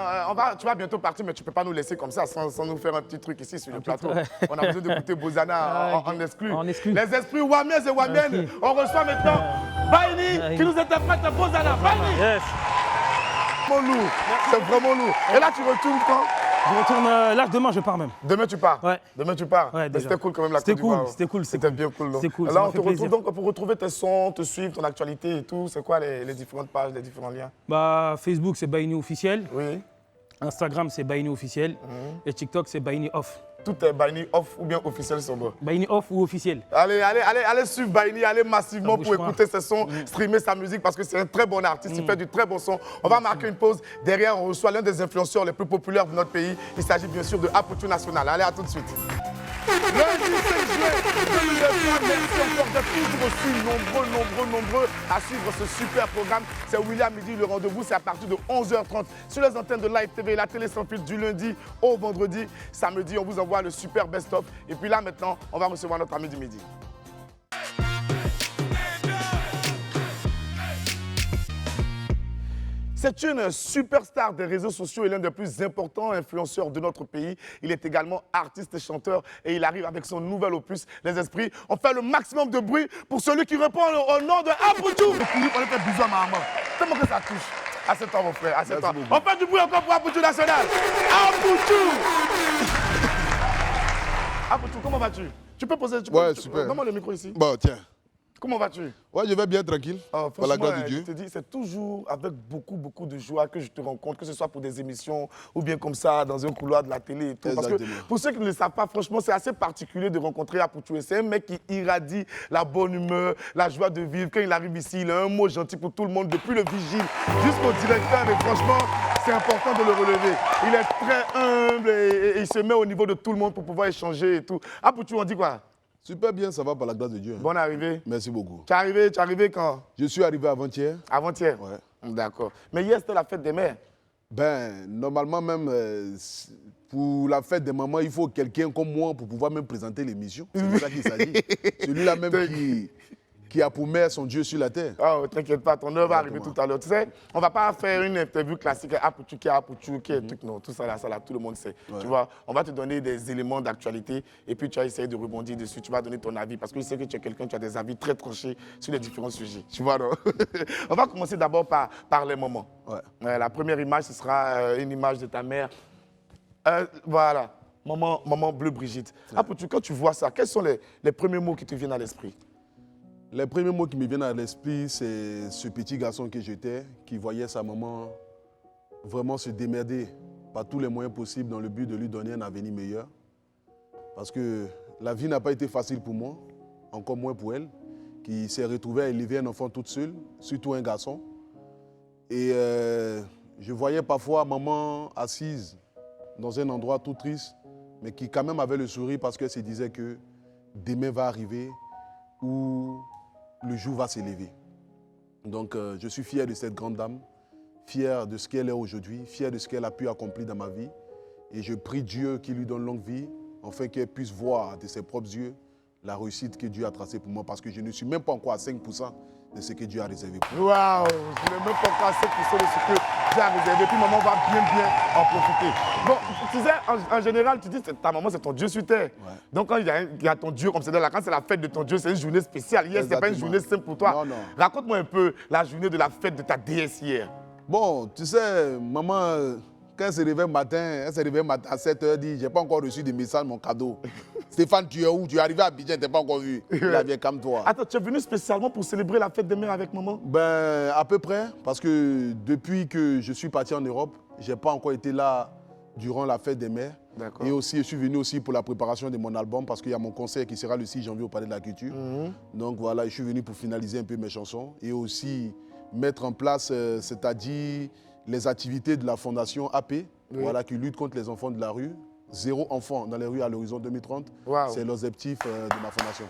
tu vas bientôt partir, mais tu ne peux pas nous laisser comme ça sans nous faire un petit truc ici sur le plateau. On a besoin d'écouter Bozana en exclu. Les esprits Wamiens et Wamiennes, on reçoit maintenant Baini qui nous interprète Bozana. Baini! Yes. C'est vraiment lourd. Et là, tu retournes quand? Je retourne là, demain je pars même. Demain tu pars? Ouais. Demain tu pars? Ouais, c'était cool quand même la Côte d'Ivoire. C'était cool. C'était bien cool. C'était cool. Là on te retrouve donc pour retrouver tes sons, te suivre, ton actualité et tout. C'est quoi les différentes pages, les différents liens? Bah, Facebook c'est Baini officiel. Oui. Instagram c'est Baini officiel. Et TikTok c'est Baini off. Tout est Baini off ou bien officiel sur moi? Baini off ou officiel? Allez suivre Baini, allez massivement pour écouter ses sons, streamer sa musique parce que c'est un très bon artiste, il fait du très bon son. On va marquer une pause. Derrière, on reçoit l'un des influenceurs les plus populaires de notre pays. Il s'agit bien sûr de Aputu National. Allez, à tout de suite. Lundi 5 juin 2023, merci encore d'être toujours aussi nombreux à suivre ce super programme. C'est William Midi, le rendez-vous, c'est à partir de 11h30 sur les antennes de Live TV, la télé sans fil du lundi au vendredi. Samedi, on vous envoie le super best-of. Et puis là, maintenant, on va recevoir notre ami du midi. C'est une superstar des réseaux sociaux et l'un des plus importants influenceurs de notre pays. Il est également artiste et chanteur et il arrive avec son nouvel opus, Les Esprits. On fait le maximum de bruit pour celui qui répond au nom de Aputu. On fait un bisou à ma maman. Tellement que ça touche. Assieds-toi mon frère, assieds-toi. On fait du bruit encore pour Aputu National. Aputu. Aputu, comment vas-tu? Tu peux poser... Ouais, super. Donne-moi le micro ici. Bon, tiens. Comment vas-tu? Ouais, je vais bien, tranquille. Par la grâce de Dieu. Je te dis, c'est toujours avec beaucoup de joie que je te rencontre, que ce soit pour des émissions ou bien comme ça, dans un couloir de la télé et tout. Parce que pour ceux qui ne le savent pas, franchement, c'est assez particulier de rencontrer Aputu. C'est un mec qui irradie la bonne humeur, la joie de vivre. Quand il arrive ici, il a un mot gentil pour tout le monde, depuis le vigile jusqu'au directeur. Et franchement, c'est important de le relever. Il est très humble et il se met au niveau de tout le monde pour pouvoir échanger et tout. Aputu, on dit quoi? Super bien, ça va par la grâce de Dieu. Bonne arrivée. Merci beaucoup. Tu es arrivé quand? Je suis arrivé avant-hier. Avant-hier? Ouais. D'accord. Mais hier, c'était la fête des mères. Ben, normalement même, pour la fête des mamans, il faut quelqu'un comme moi pour pouvoir même présenter l'émission. C'est de ça qu'il s'agit. Celui-là même qui a pour mère son Dieu sur la terre. Oh, t'inquiète pas, ton heure va arriver tout à l'heure. Tu sais, on va pas faire une interview classique, Apoutou, truc, non, tout ça là, tout le monde sait. Tu vois, on va te donner des éléments d'actualité et puis tu vas essayer de rebondir dessus, tu vas donner ton avis parce que je sais que tu es quelqu'un qui a des avis très tranchés sur les différents sujets. Tu vois, non? On va commencer d'abord par les moments. La première image, ce sera une image de ta mère. Voilà, maman Bleu Brigitte. Apoutou, quand tu vois ça, quels sont les premiers mots qui te viennent à l'esprit? Les premiers mots qui me viennent à l'esprit, c'est ce petit garçon que j'étais, qui voyait sa maman vraiment se démerder par tous les moyens possibles dans le but de lui donner un avenir meilleur. Parce que la vie n'a pas été facile pour moi, encore moins pour elle, qui s'est retrouvée à élever un enfant toute seule, surtout un garçon. Et je voyais parfois maman assise dans un endroit tout triste, mais qui quand même avait le sourire parce qu'elle se disait que demain va arriver où le jour va s'élever. Donc je suis fier de cette grande dame, fier de ce qu'elle est aujourd'hui, fier de ce qu'elle a pu accomplir dans ma vie. Et je prie Dieu qu'il lui donne longue vie, afin qu'elle puisse voir de ses propres yeux la réussite que Dieu a tracée pour moi, parce que je ne suis même pas encore à 5% de ce que Dieu a réservé pour moi. Waouh, je n'ai même pas encore à 5% de ce que Dieu a réservé. Puis maman va bien en profiter. Bon, tu sais, en général, tu dis que ta maman, c'est ton Dieu sur terre. Donc quand il y a ton Dieu comme c'est là, quand c'est la fête de ton Dieu, c'est une journée spéciale. Hier, ce n'est pas une journée simple pour toi. Non, non. Raconte-moi un peu la journée de la fête de ta déesse hier. Bon, tu sais, maman, quand elle se réveille matin, à 7h, elle dit, j'ai pas encore reçu de message, mon cadeau. Stéphane, tu es où? Tu es arrivé à Abidjan, tu n'es pas encore vu. La vieille, calme-toi. Attends, tu es venu spécialement pour célébrer la fête des mères avec maman? Ben, à peu près, parce que depuis que je suis parti en Europe, je n'ai pas encore été là durant la fête des mères. Et aussi, je suis venu aussi pour la préparation de mon album, parce qu'il y a mon concert qui sera le 6 janvier au Palais de la Culture. Donc voilà, je suis venu pour finaliser un peu mes chansons et aussi mettre en place, c'est-à-dire les activités de la fondation AP, voilà, qui lutte contre les enfants de la rue. 0 enfant dans les rues à l'horizon 2030. C'est l'objectif de ma fondation.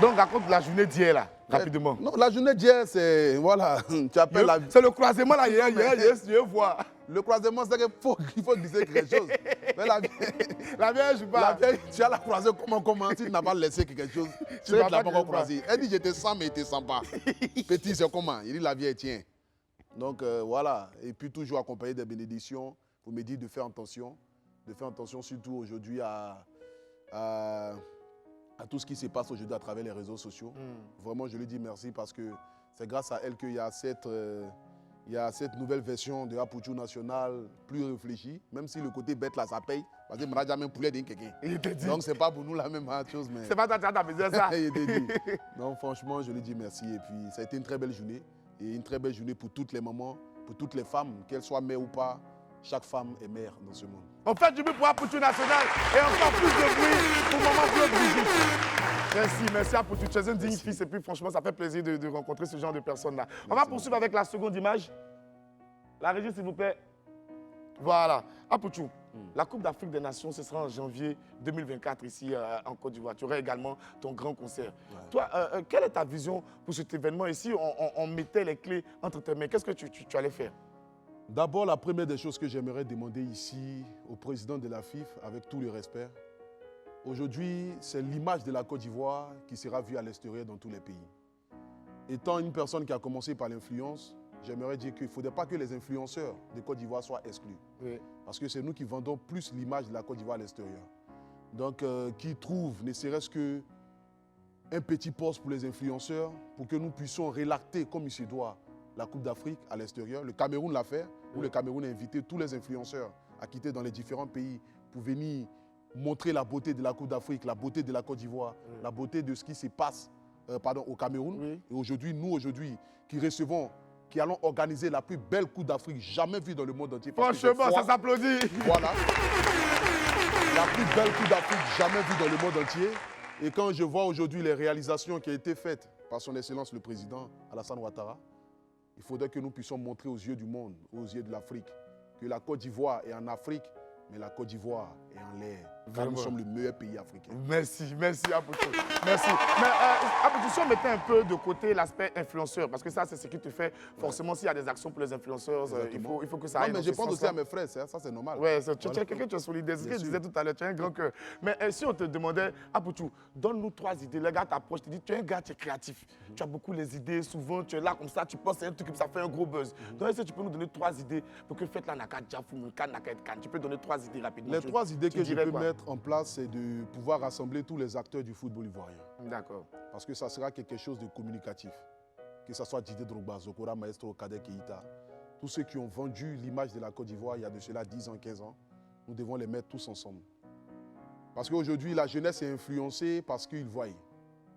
Donc raconte la journée d'hier là, rapidement. Non, la journée d'hier, c'est voilà, tu appelles la... C'est le croisement là hier, je vois. Le croisement, c'est qu'il faut glisser quelque chose. Mais la vieille, je parle. La vieille, tu as la croisée comment tu n'as pas laissé quelque chose. Tu ne l'as pas encore croisé. Elle dit, je te sens, mais je ne te sens pas. Petit, c'est comment? Il dit, la vieille, tiens. Donc voilà, et puis toujours accompagné des bénédictions pour me dire de faire attention surtout aujourd'hui à tout ce qui se passe aujourd'hui à travers les réseaux sociaux. Vraiment, je lui dis merci parce que c'est grâce à elle qu'il y a cette nouvelle version de Apoutou National plus réfléchie, même si le côté bête là, ça paye, parce que je n'ai jamais poulet d'un quelqu'un. Donc c'est pas pour nous la même chose. Mais... C'est pas ta besoin ça. Donc franchement, je lui dis merci et puis ça a été une très belle journée. Et une très belle journée pour toutes les mamans, pour toutes les femmes, qu'elles soient mères ou pas. Chaque femme est mère dans ce monde. On fait du bruit pour Apoutou National et encore plus de bruit pour Maman Bleu Brigitte. Merci Apoutou. Tu es un digne fils et puis franchement, ça fait plaisir de rencontrer ce genre de personnes-là. On va poursuivre avec la seconde image. La régie, s'il vous plaît. Voilà. Apoutou, la Coupe d'Afrique des Nations, ce sera en janvier 2024 ici en Côte d'Ivoire. Tu auras également ton grand concert. Toi, quelle est ta vision pour cet événement ici? On mettait les clés entre tes mains. Qu'est-ce que tu allais faire? D'abord, la première des choses que j'aimerais demander ici au président de la FIF, avec tout le respect, aujourd'hui, c'est l'image de la Côte d'Ivoire qui sera vue à l'extérieur dans tous les pays. Étant une personne qui a commencé par l'influence, j'aimerais dire qu'il ne faudrait pas que les influenceurs de Côte d'Ivoire soient exclus. Parce que c'est nous qui vendons plus l'image de la Côte d'Ivoire à l'extérieur. Donc, qui trouve ne serait-ce qu'un petit poste pour les influenceurs pour que nous puissions relater comme il se doit la Coupe d'Afrique à l'extérieur. Le Cameroun l'a fait, où le Cameroun a invité tous les influenceurs à quitter dans les différents pays pour venir montrer la beauté de la Coupe d'Afrique, la beauté de la Côte d'Ivoire, la beauté de ce qui se passe au Cameroun. Et aujourd'hui, nous, qui recevons, qui allons organiser la plus belle Coupe d'Afrique jamais vue dans le monde entier. Franchement, ça s'applaudit. Voilà. La plus belle Coupe d'Afrique jamais vue dans le monde entier. Et quand je vois aujourd'hui les réalisations qui ont été faites par son Excellence le Président Alassane Ouattara, il faudrait que nous puissions montrer aux yeux du monde, aux yeux de l'Afrique, que la Côte d'Ivoire est en Afrique, mais la Côte d'Ivoire est en l'air. car nous sommes le meilleur pays africain. Merci Aputu. Merci. Mais Aputu, si on mettait un peu de côté l'aspect influenceur, parce que ça, c'est ce qui te fait, forcément, s'il y a des actions pour les influenceurs, il faut que ça aille. Non, mais je pense aussi à mes frères, ça c'est normal. Ouais, tu es quelqu'un, tu es solidaire. C'est ce que je disais tout à l'heure, tu as un grand cœur. Mais si on te demandait, Aputu, donne-nous 3 idées. Le gars t'approche, te dit, tu es un gars, tu es créatif. Tu as beaucoup les idées, souvent, tu es là comme ça, tu penses à un truc, ça fait un gros buzz. Donc, est-ce que tu peux nous donner 3 idées pour que faites la Naka Djafou, tu peux donner 3 idées rapidement. Les 3 idées que je peux mettre en place, c'est de pouvoir rassembler tous les acteurs du football ivoirien. D'accord. Parce que ça sera quelque chose de communicatif. Que ce soit Didier Drogba, Zokora, Maestro, Kadek Keïta. Tous ceux qui ont vendu l'image de la Côte d'Ivoire il y a de cela 10 ans, 15 ans, nous devons les mettre tous ensemble. Parce qu'aujourd'hui, la jeunesse est influencée parce qu'ils voient.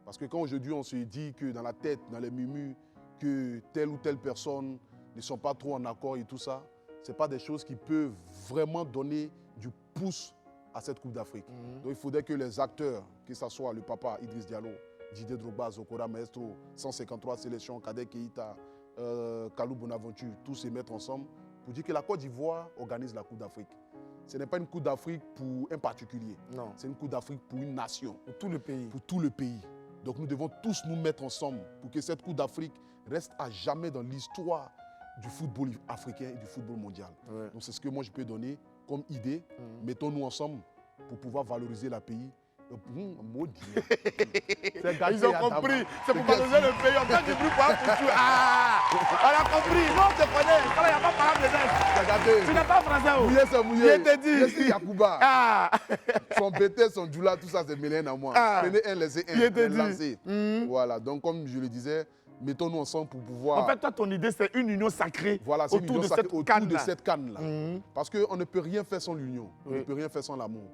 Parce que quand aujourd'hui on se dit que dans la tête, dans les murmures, que telle ou telle personne ne sont pas trop en accord et tout ça, ce n'est pas des choses qui peuvent vraiment donner du pouce à cette Coupe d'Afrique. Donc il faudrait que les acteurs, que ce soit le papa Idriss Diallo, Didier Drogba, Zokora, Maestro, 153 sélections, Kadek Keïta, Kalou Bonaventure, tous se mettre ensemble pour dire que la Côte d'Ivoire organise la Coupe d'Afrique. Ce n'est pas une Coupe d'Afrique pour un particulier. Non. C'est une Coupe d'Afrique pour une nation. Pour tout le pays. Pour tout le pays. Donc nous devons tous nous mettre ensemble pour que cette Coupe d'Afrique reste à jamais dans l'histoire du football africain et du football mondial. Ouais. Donc c'est ce que moi je peux donner comme idée. Mettons-nous ensemble pour pouvoir valoriser le pays. Maudit. Ils ont compris. C'est pour valoriser le pays. On fait du bruit pour Aputu. Ah, on a compris. Non, je connais. Il n'y a pas parlé de Regardez. Tu n'es pas français. Mouillé, c'est mouillé. Je t'ai dit. Je suis Yakuba. Ah. Son BT, son Djoula, tout ça, c'est mêlé à moi. Prenez un, laissez un. Je t'ai dit. Voilà. Donc, comme je le disais, mettons-nous ensemble pour pouvoir... En fait, toi, ton idée, c'est une union sacrée autour de cette canne-là. Parce qu'on ne peut rien faire sans l'union. On ne peut rien faire sans l'amour.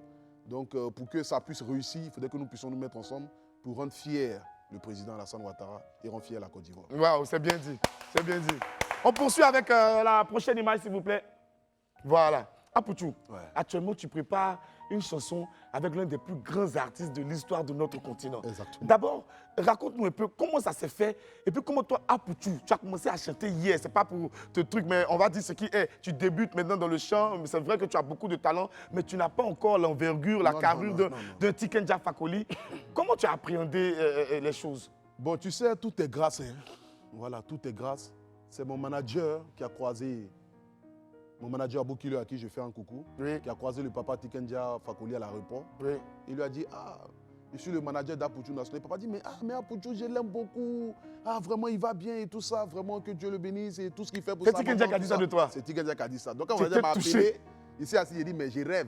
Donc, pour que ça puisse réussir, il faudrait que nous puissions nous mettre ensemble pour rendre fier le président Alassane Ouattara et rendre fier la Côte d'Ivoire. Waouh, c'est bien dit. C'est bien dit. On poursuit avec la prochaine image, s'il vous plaît. Voilà. Aputu, actuellement, tu prépares une chanson avec l'un des plus grands artistes de l'histoire de notre continent. Exactement. D'abord, raconte-nous un peu comment ça s'est fait et puis comment toi, Aputu, tu as commencé à chanter hier. C'est pas pour te truc, mais on va dire ce qui est. Tu débutes maintenant dans le chant, mais c'est vrai que tu as beaucoup de talent, mais tu n'as pas encore l'envergure, la carrure d'un Tiken Jah Fakoly. Comment tu as appréhendé les choses? Bon, tu sais, tout est grâce. Hein. Voilà, tout est grâce. C'est mon manager qui a croisé... Mon manager Aboukilo, à qui je fais un coucou, qui a croisé le papa Tiken Jah Fakoly à l'aéroport. Il lui a dit, je suis le manager d'Aputu National. Le papa dit, mais Aputu, je l'aime beaucoup. Ah, vraiment, il va bien et tout ça. Vraiment, que Dieu le bénisse et tout ce qu'il fait pour ça. C'est Tiken Jah qui a dit ça de toi? C'est Tiken Jah qui a dit ça. Donc, quand mon manager m'a appelé, ici assis, il dit, mais je rêve.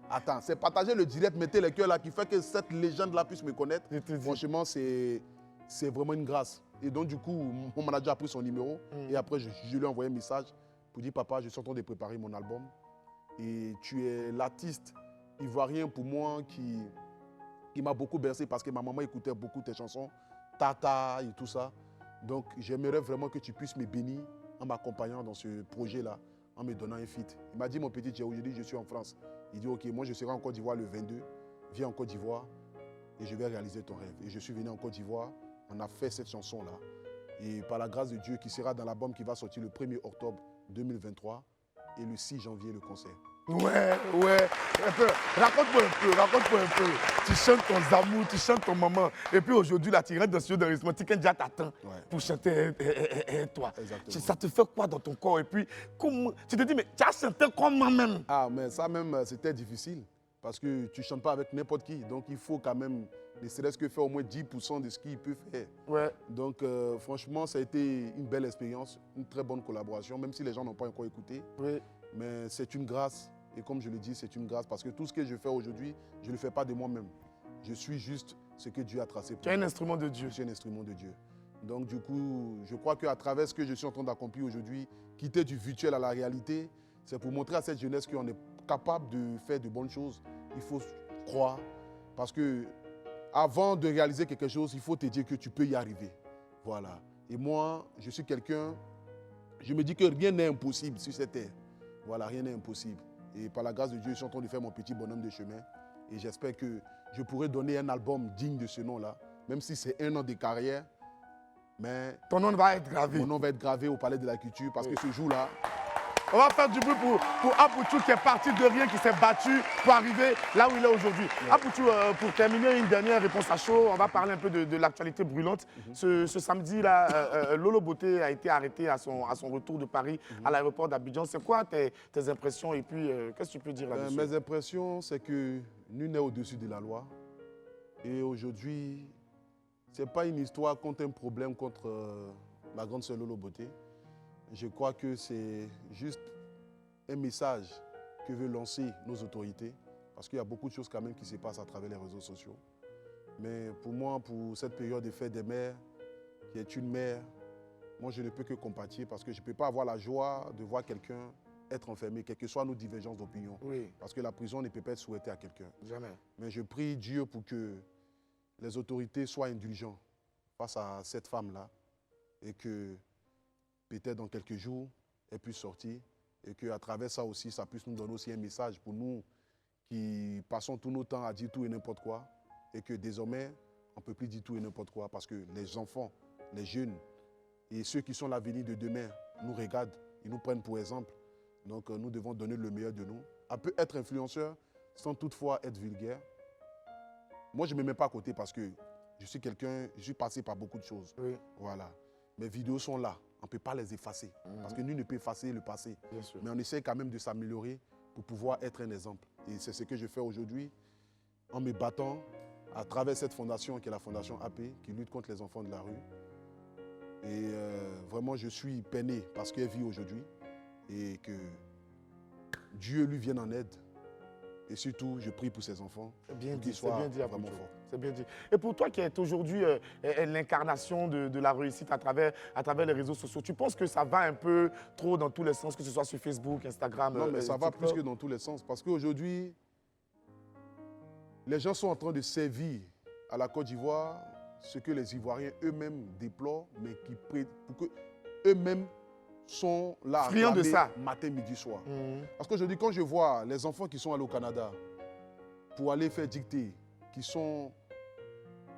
Attends, c'est partager le direct, mettez les cœurs là, qui fait que cette légende-là puisse me connaître. Franchement, c'est vraiment une grâce. Et donc, du coup, mon manager a pris son numéro et après, je lui ai envoyé un message pour dire, papa, je suis en train de préparer mon album et tu es l'artiste ivoirien pour moi qui m'a beaucoup bercé parce que ma maman écoutait beaucoup tes chansons, Tata et tout ça. Donc, j'aimerais vraiment que tu puisses me bénir en m'accompagnant dans ce projet-là, en me donnant un feat. Il m'a dit, mon petit, aujourd'hui, je suis en France. Il dit, ok, moi, je serai en Côte d'Ivoire le 22. Viens en Côte d'Ivoire et je vais réaliser ton rêve. Et je suis venu en Côte d'Ivoire, on a fait cette chanson-là. Et par la grâce de Dieu, qui sera dans l'album qui va sortir le 1er octobre 2023 et le 6 janvier, le concert. Ouais. Raconte-moi un peu. Tu chantes ton Zamou, tu chantes ton maman. Et puis aujourd'hui, là, tu rentres dans ce studio d'enregistrement. Tiken Jah t'attend pour chanter toi. Exactement. Ça te fait quoi dans ton corps? Et puis, comment tu te dis, mais tu as chanté comment même? Ah, mais ça même, c'était difficile. Parce que tu ne chantes pas avec n'importe qui. Donc, il faut quand même, ne serait-ce que faire au moins 10% de ce qu'il peut faire. Ouais. Donc, franchement, ça a été une belle expérience, une très bonne collaboration, même si les gens n'ont pas encore écouté. Oui. Mais c'est une grâce. Et comme je le dis, c'est une grâce. Parce que tout ce que je fais aujourd'hui, je ne le fais pas de moi-même. Je suis juste ce que Dieu a tracé pour moi. Tu es un instrument de Dieu. Je suis un instrument de Dieu. Donc, du coup, je crois qu'à travers ce que je suis en train d'accomplir aujourd'hui, quitter du virtuel à la réalité, c'est pour montrer à cette jeunesse qu'on est capable de faire de bonnes choses. Il faut croire. Parce que avant de réaliser quelque chose, il faut te dire que tu peux y arriver. Voilà. Et moi, je suis quelqu'un, je me dis que rien n'est impossible sur cette terre. Voilà, rien n'est impossible. Et par la grâce de Dieu, je suis en train de faire mon petit bonhomme de chemin. Et j'espère que je pourrai donner un album digne de ce nom-là, même si c'est 1 an de carrière. Mais ton nom va être gravé. Mon nom va être gravé au Palais de la Culture parce que ce jour-là, On va faire du bruit pour Apoutou qui est parti de rien, qui s'est battu pour arriver là où il est aujourd'hui. Apoutou, pour terminer, une dernière réponse à chaud. On va parler un peu de l'actualité brûlante. Ce samedi-là, Lolo Beauté a été arrêté à son retour de Paris à l'aéroport d'Abidjan. C'est quoi tes impressions et puis qu'est-ce que tu peux dire là-dessus? Mes impressions, c'est que nul n'est au-dessus de la loi. Et aujourd'hui, ce n'est pas une histoire contre un problème contre la grande sœur Lolo Beauté. Je crois que c'est juste un message que veulent lancer nos autorités, parce qu'il y a beaucoup de choses quand même qui se passent à travers les réseaux sociaux. Mais pour moi, pour cette période de fête des mères, qui est une mère, moi je ne peux que compatir, parce que je ne peux pas avoir la joie de voir quelqu'un être enfermé, quelles que soient nos divergences d'opinion. Oui. Parce que la prison ne peut pas être souhaitée à quelqu'un. Jamais. Mais je prie Dieu pour que les autorités soient indulgentes face à cette femme-là et que peut-être dans quelques jours, elle puisse sortir et qu'à travers ça aussi, ça puisse nous donner aussi un message pour nous qui passons tout notre temps à dire tout et n'importe quoi et que désormais, on ne peut plus dire tout et n'importe quoi parce que les enfants, les jeunes et ceux qui sont l'avenir de demain nous regardent, ils nous prennent pour exemple. Donc nous devons donner le meilleur de nous. On peut être influenceur sans toutefois être vulgaire. Moi, je ne me mets pas à côté parce que je suis quelqu'un, je suis passé par beaucoup de choses. Oui. Voilà. Mes vidéos sont là. On ne peut pas les effacer. Parce que nul ne peut effacer le passé. Bien sûr. Mais on essaie quand même de s'améliorer pour pouvoir être un exemple. Et c'est ce que je fais aujourd'hui en me battant à travers cette fondation qui est la Fondation AP, qui lutte contre les enfants de la rue. Et vraiment, je suis peiné parce qu'elle vit aujourd'hui et que Dieu lui vienne en aide. Et surtout, je prie pour ses enfants. C'est bien dit, c'est bien dit, vraiment fort. C'est bien dit. Et pour toi qui es aujourd'hui l'incarnation de la réussite à travers les réseaux sociaux, tu penses que ça va un peu trop dans tous les sens, que ce soit sur Facebook, Instagram? Non, mais ça va plus que dans tous les sens. Parce qu'aujourd'hui, les gens sont en train de servir à la Côte d'Ivoire ce que les Ivoiriens eux-mêmes déplorent, mais pour que eux-mêmes sont là à friands de ça. Matin, midi, soir. Parce qu'aujourd'hui, quand je vois les enfants qui sont allés au Canada pour aller faire dicter, qui sont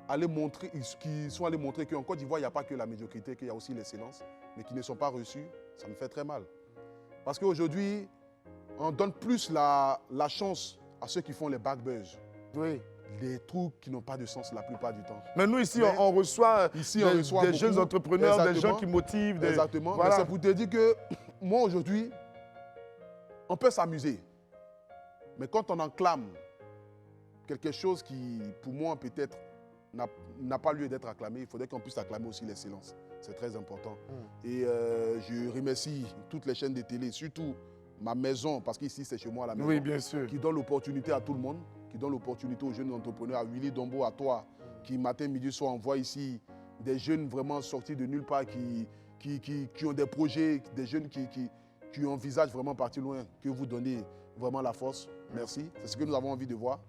allés montrer qu'en Côte d'Ivoire, il n'y a pas que la médiocrité, qu'il y a aussi l'excellence, mais qui ne sont pas reçus, ça me fait très mal. Parce qu'aujourd'hui, on donne plus la chance à ceux qui font les backbuzz. Oui. Les trucs qui n'ont pas de sens la plupart du temps. Mais nous, ici, on reçoit des jeunes entrepreneurs, des gens qui motivent. Exactement. Voilà. Mais c'est pour te dire que moi, aujourd'hui, on peut s'amuser. Mais quand on enclame quelque chose qui, pour moi, peut-être n'a pas lieu d'être acclamé, il faudrait qu'on puisse acclamer aussi l'excellence. C'est très important. Et je remercie toutes les chaînes de télé, surtout ma maison, parce qu'ici, c'est chez moi à la maison. Oui, bien sûr. Qui donne l'opportunité à tout le monde, qui donne l'opportunité aux jeunes entrepreneurs, à Willy Dombo, à toi, qui matin, midi, soir, on voit ici des jeunes vraiment sortis de nulle part, qui ont des projets, des jeunes qui envisagent vraiment partir loin, que vous donnez vraiment la force. Merci. C'est ce que nous avons envie de voir.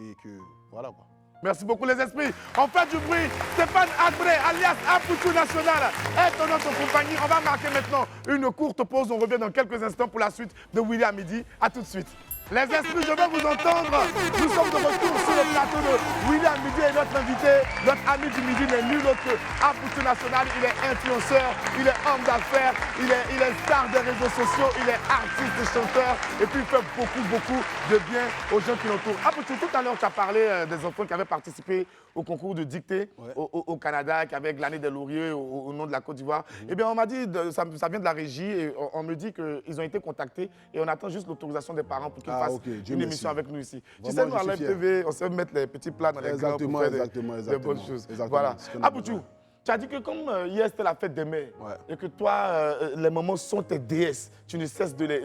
Et que, voilà quoi. Merci beaucoup les esprits. On fait du bruit. Stéphane Abré, alias Apoutou National, est en notre compagnie. On va marquer maintenant une courte pause. On revient dans quelques instants pour la suite de Willy à midi. A tout de suite. Les esprits, je veux vous entendre. Nous sommes de retour sur le plateau de Willy à midi et notre invité, notre ami du midi n'est nul autre que Apoutou National. Il est influenceur, il est homme d'affaires, il est star des réseaux sociaux, il est artiste et chanteur. Et puis il fait beaucoup de bien aux gens qui l'entourent. Apoutou, tout à l'heure, tu as parlé des enfants qui avaient participé au concours de dictée au Canada, qui avaient glané des lauriers au nom de la Côte d'Ivoire. Eh bien, on m'a dit, ça vient de la régie, et on me dit qu'ils ont été contactés et on attend juste l'autorisation des parents pour qu'ils fassent une émission avec nous ici. Vraiment, tu sais, nous, à Live TV, on sait mettre les petits plats dans les grands pour faire des bonnes choses. Voilà. Apoutou, tu as dit que comme hier c'était la fête des mères et que toi, les mamans sont tes déesses, tu ne cesses de les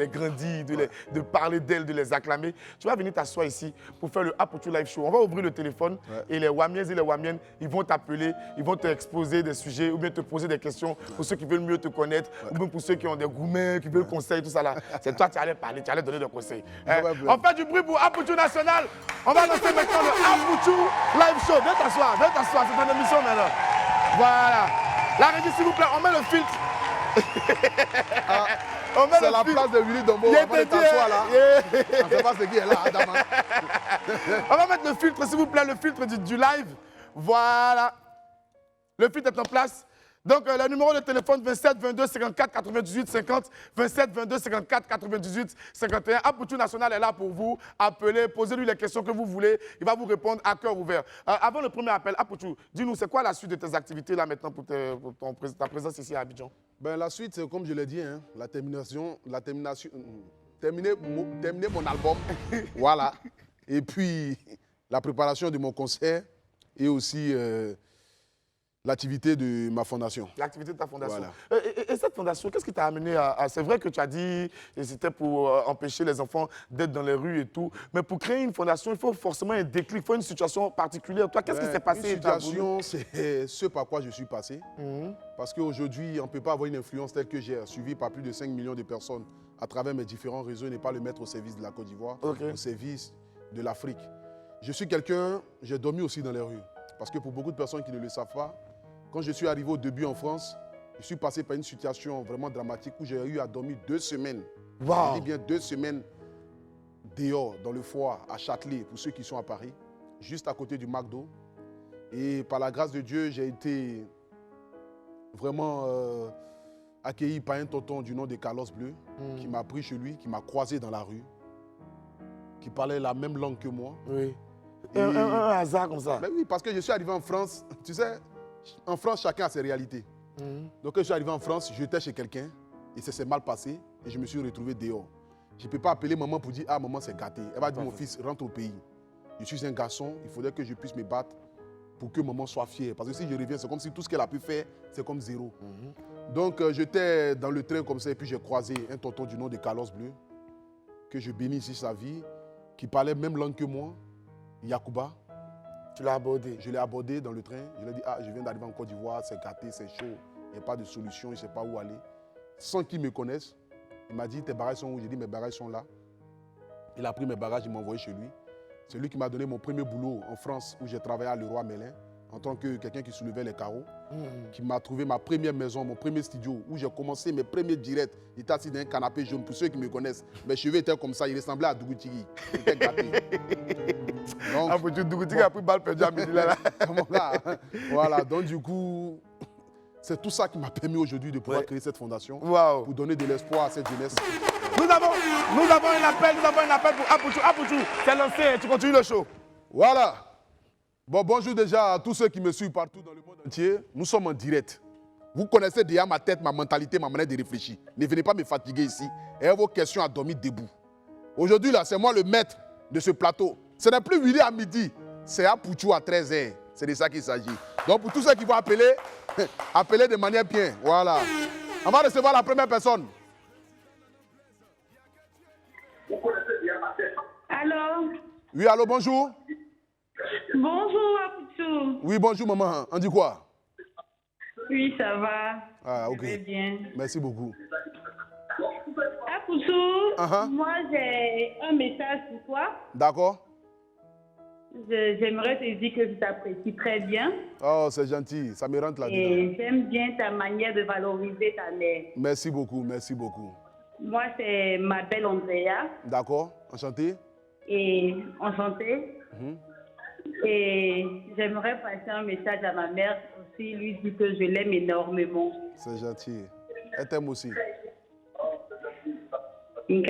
grandir, de parler d'elles, de les acclamer. Tu vas venir t'asseoir ici pour faire le Apoutou Live Show. On va ouvrir le téléphone et les Wamiens et les Wamiennes, ils vont t'appeler, ils vont t'exposer des sujets ou bien te poser des questions pour ceux qui veulent mieux te connaître ou bien pour ceux qui ont des gourmets, qui veulent conseils, tout ça là. C'est toi qui allais parler, tu allais donner des conseils. On fait du bruit pour Apoutou National. On va lancer maintenant le Apoutou Live Show. Viens t'asseoir, c'est une émission maintenant. Voilà. La régie, s'il vous plaît, on met le filtre. C'est la place de Willy Dombo. On va t'asseoir là. On ne sait pas ce qui est là, Adama. On va mettre le filtre, s'il vous plaît, le filtre du live. Voilà. Le filtre est en place. Donc, le numéro de téléphone 27 22 54 98 50, 27 22 54 98 51. Apoutou National est là pour vous. Appelez, posez-lui les questions que vous voulez. Il va vous répondre à cœur ouvert. Avant le premier appel, Apoutou, dis-nous, c'est quoi la suite de tes activités là maintenant pour ta présence ici à Abidjan? Ben, la suite, c'est comme je l'ai dit, hein, terminer mon album. Voilà. Et puis, la préparation de mon concert et aussi l'activité de ma fondation. L'activité de ta fondation. Voilà. Et cette fondation, qu'est-ce qui t'a amené à... C'est vrai que tu as dit que c'était pour empêcher les enfants d'être dans les rues et tout, mais pour créer une fondation, il faut forcément un déclic, il faut une situation particulière. Toi, qu'est-ce qui s'est passé? Une situation, c'est ce par quoi je suis passé. Parce qu'aujourd'hui, on ne peut pas avoir une influence telle que j'ai, suivie par plus de 5 millions de personnes à travers mes différents réseaux, et ne pas le mettre au service de la Côte d'Ivoire, au service de l'Afrique. Je suis quelqu'un, j'ai dormi aussi dans les rues. Parce que pour beaucoup de personnes qui ne le savent pas, quand je suis arrivé au début en France, je suis passé par une situation vraiment dramatique où j'ai eu à dormir 2 semaines. Wow. Je dis bien 2 semaines dehors, dans le foie, à Châtelet, pour ceux qui sont à Paris, juste à côté du McDo. Et par la grâce de Dieu, j'ai été vraiment accueilli par un tonton du nom de Carlos Bleu, qui m'a pris chez lui, qui m'a croisé dans la rue, qui parlait la même langue que moi. Oui. Un hasard comme ça. Ben oui, parce que je suis arrivé en France, tu sais, en France, chacun a ses réalités. Donc, quand je suis arrivé en France, j'étais chez quelqu'un et ça s'est mal passé et je me suis retrouvé dehors. Je ne peux pas appeler maman pour dire « Ah, maman, c'est gâté ». Elle va dire « Mon fils, rentre au pays. Je suis un garçon, il faudrait que je puisse me battre pour que maman soit fière. Parce que si je reviens, c'est comme si tout ce qu'elle a pu faire, c'est comme zéro. Donc, j'étais dans le train comme ça et puis j'ai croisé un tonton du nom de Carlos Bleu, que je bénis ici sa vie, qui parlait même langue que moi, Yacouba. Tu l'as abordé? Je l'ai abordé dans le train. Je lui ai dit, ah, je viens d'arriver en Côte d'Ivoire, c'est gâté, c'est chaud, il n'y a pas de solution, je ne sais pas où aller. Sans qu'il me connaisse, il m'a dit, tes bagages sont où? J'ai dit, mes bagages sont là. Il a pris mes bagages, il m'a envoyé chez lui. C'est lui qui m'a donné mon premier boulot en France, où j'ai travaillé à Leroy Merlin, en tant que quelqu'un qui soulevait les carreaux, qui m'a trouvé ma première maison, mon premier studio, où j'ai commencé mes premiers directs. Il était assis dans un canapé jaune, pour ceux qui me connaissent. Mes cheveux étaient comme ça, il ressemblait à Dougou Tigui. Il était gâté. Donc, Dougou Tigui a pris balle perdue à midi là. Voilà, donc du coup, c'est tout ça qui m'a permis aujourd'hui de pouvoir créer cette fondation, pour donner de l'espoir à cette jeunesse. Nous avons un appel pour Apoutou. Apoutou, c'est lancé, tu continues le show. Voilà. Bon, bonjour déjà à tous ceux qui me suivent partout dans le monde entier. Nous sommes en direct. Vous connaissez déjà ma tête, ma mentalité, ma manière de réfléchir. Ne venez pas me fatiguer ici. Et vos questions à dormir debout. Aujourd'hui, là, c'est moi le maître de ce plateau. Ce n'est plus Willy à midi, c'est Apoutou à 13h. C'est de ça qu'il s'agit. Donc, pour tous ceux qui vont appeler, appelez de manière bien. Voilà. On va recevoir la première personne. Allô? Oui, allô, bonjour. Bonjour, Apoutou. Oui, bonjour, maman. On dit quoi? Oui, ça va. Ah, ok. Je vais bien. Merci beaucoup. Apoutou, moi, j'ai un message pour toi. D'accord. J'aimerais te dire que je t'apprécie très bien. Oh, c'est gentil. Ça me rentre là-dedans. Et j'aime bien ta manière de valoriser ta mère. Merci beaucoup, merci beaucoup. Moi, c'est ma belle Andrea. D'accord. Enchanté. Et enchantée. Et j'aimerais passer un message à ma mère aussi, lui dire que je l'aime énormément. C'est gentil. Elle t'aime aussi. Donc,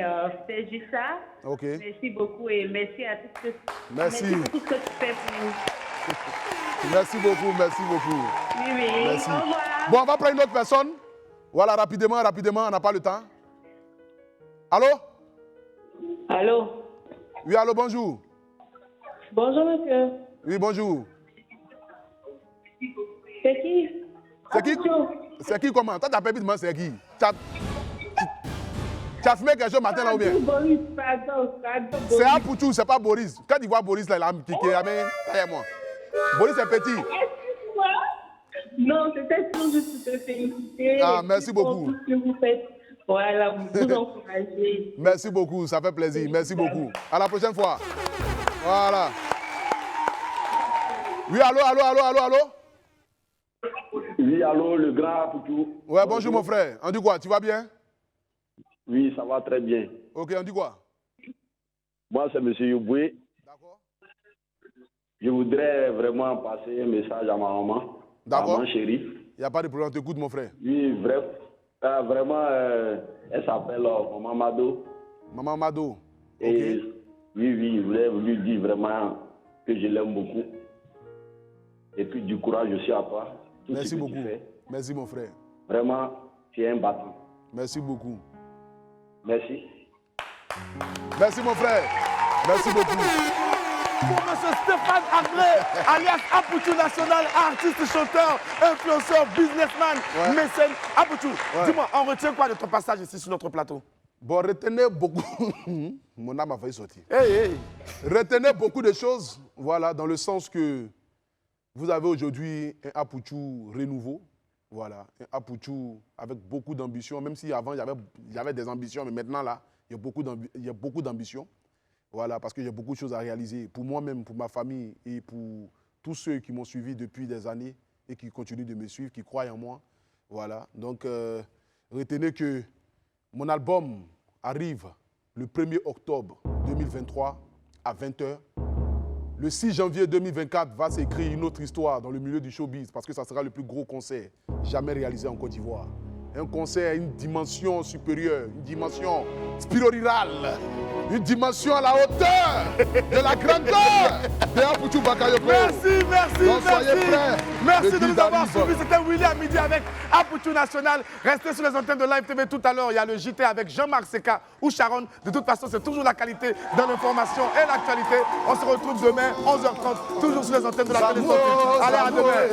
c'est juste ça. Ok. Merci beaucoup et merci à tous ceux Merci. pour tout ce que tu fais pour nous. Merci beaucoup, merci beaucoup. Oui, oui. Merci. Au revoir. Bon, on va prendre une autre personne. Voilà, rapidement, on n'a pas le temps. Allô? Allô? Oui, allô, bonjour. Bonjour, monsieur. Oui, bonjour. C'est qui? C'est qui? C'est qui comment? Toi, t'as pas demander c'est qui? Tu as fumé quelque chose matin là ou bien? Boris, pardon. C'est Apoutou, c'est pas Boris. Quand il voit Boris là, il a me piqué. Moi. Boris c'est petit. Excuse-moi. Non, c'était toujours juste pour te féliciter. Ah, merci beaucoup. Pour tout ce que vous faites. Voilà, vous encouragez. Merci beaucoup, ça fait plaisir. Merci beaucoup. À la prochaine fois. Voilà. Oui, allô? Oui, allô, le grand Apoutou. Ouais, bonjour mon frère. On dit quoi? Tu vas bien? Oui, ça va très bien. Ok, on dit quoi? Moi, c'est M. Youboué. D'accord. Je voudrais vraiment passer un message à ma maman. D'accord. Maman chérie. Il n'y a pas de problème, on t'écoute mon frère. Oui, vraiment, elle s'appelle Maman Mado. Maman Mado. Et oui, je voulais lui dire vraiment que je l'aime beaucoup. Et puis du courage aussi à toi. Merci beaucoup. Merci mon frère. Vraiment, tu es un battant. Merci beaucoup. Merci. Merci mon frère. Merci beaucoup. Pour M. Stéphane Aglé, alias Apoutou National, artiste, chanteur, influenceur, businessman, mécène. Apoutou, dis-moi, on retient quoi de ton passage ici sur notre plateau? Bon, retenez beaucoup. Mon âme a failli sortir. Retenez beaucoup de choses, voilà, dans le sens que vous avez aujourd'hui un Apoutou renouveau. Voilà, un Apoutou avec beaucoup d'ambition, même si avant il y avait des ambitions, mais maintenant là, il y a beaucoup d'ambition. Voilà, parce qu'il y a beaucoup de choses à réaliser pour moi-même, pour ma famille et pour tous ceux qui m'ont suivi depuis des années et qui continuent de me suivre, qui croient en moi. Voilà, donc retenez que mon album arrive le 1er octobre 2023 à 20h. Le 6 janvier 2024 va s'écrire une autre histoire dans le milieu du showbiz parce que ça sera le plus gros concert jamais réalisé en Côte d'Ivoire. Un concert à une dimension supérieure, une dimension spirorirale, une dimension à la hauteur de la grandeur de Apoutou Bakayoko. Merci. Donc soyez prêts. Merci de nous avoir suivis. C'était Willy à midi avec Apoutou National. Restez sur les antennes de Live TV tout à l'heure. Il y a le JT avec Jean-Marc Seka ou Sharon. De toute façon, c'est toujours la qualité dans l'information et l'actualité. On se retrouve demain, 11h30, toujours sur les antennes de la télé. Allez, à demain.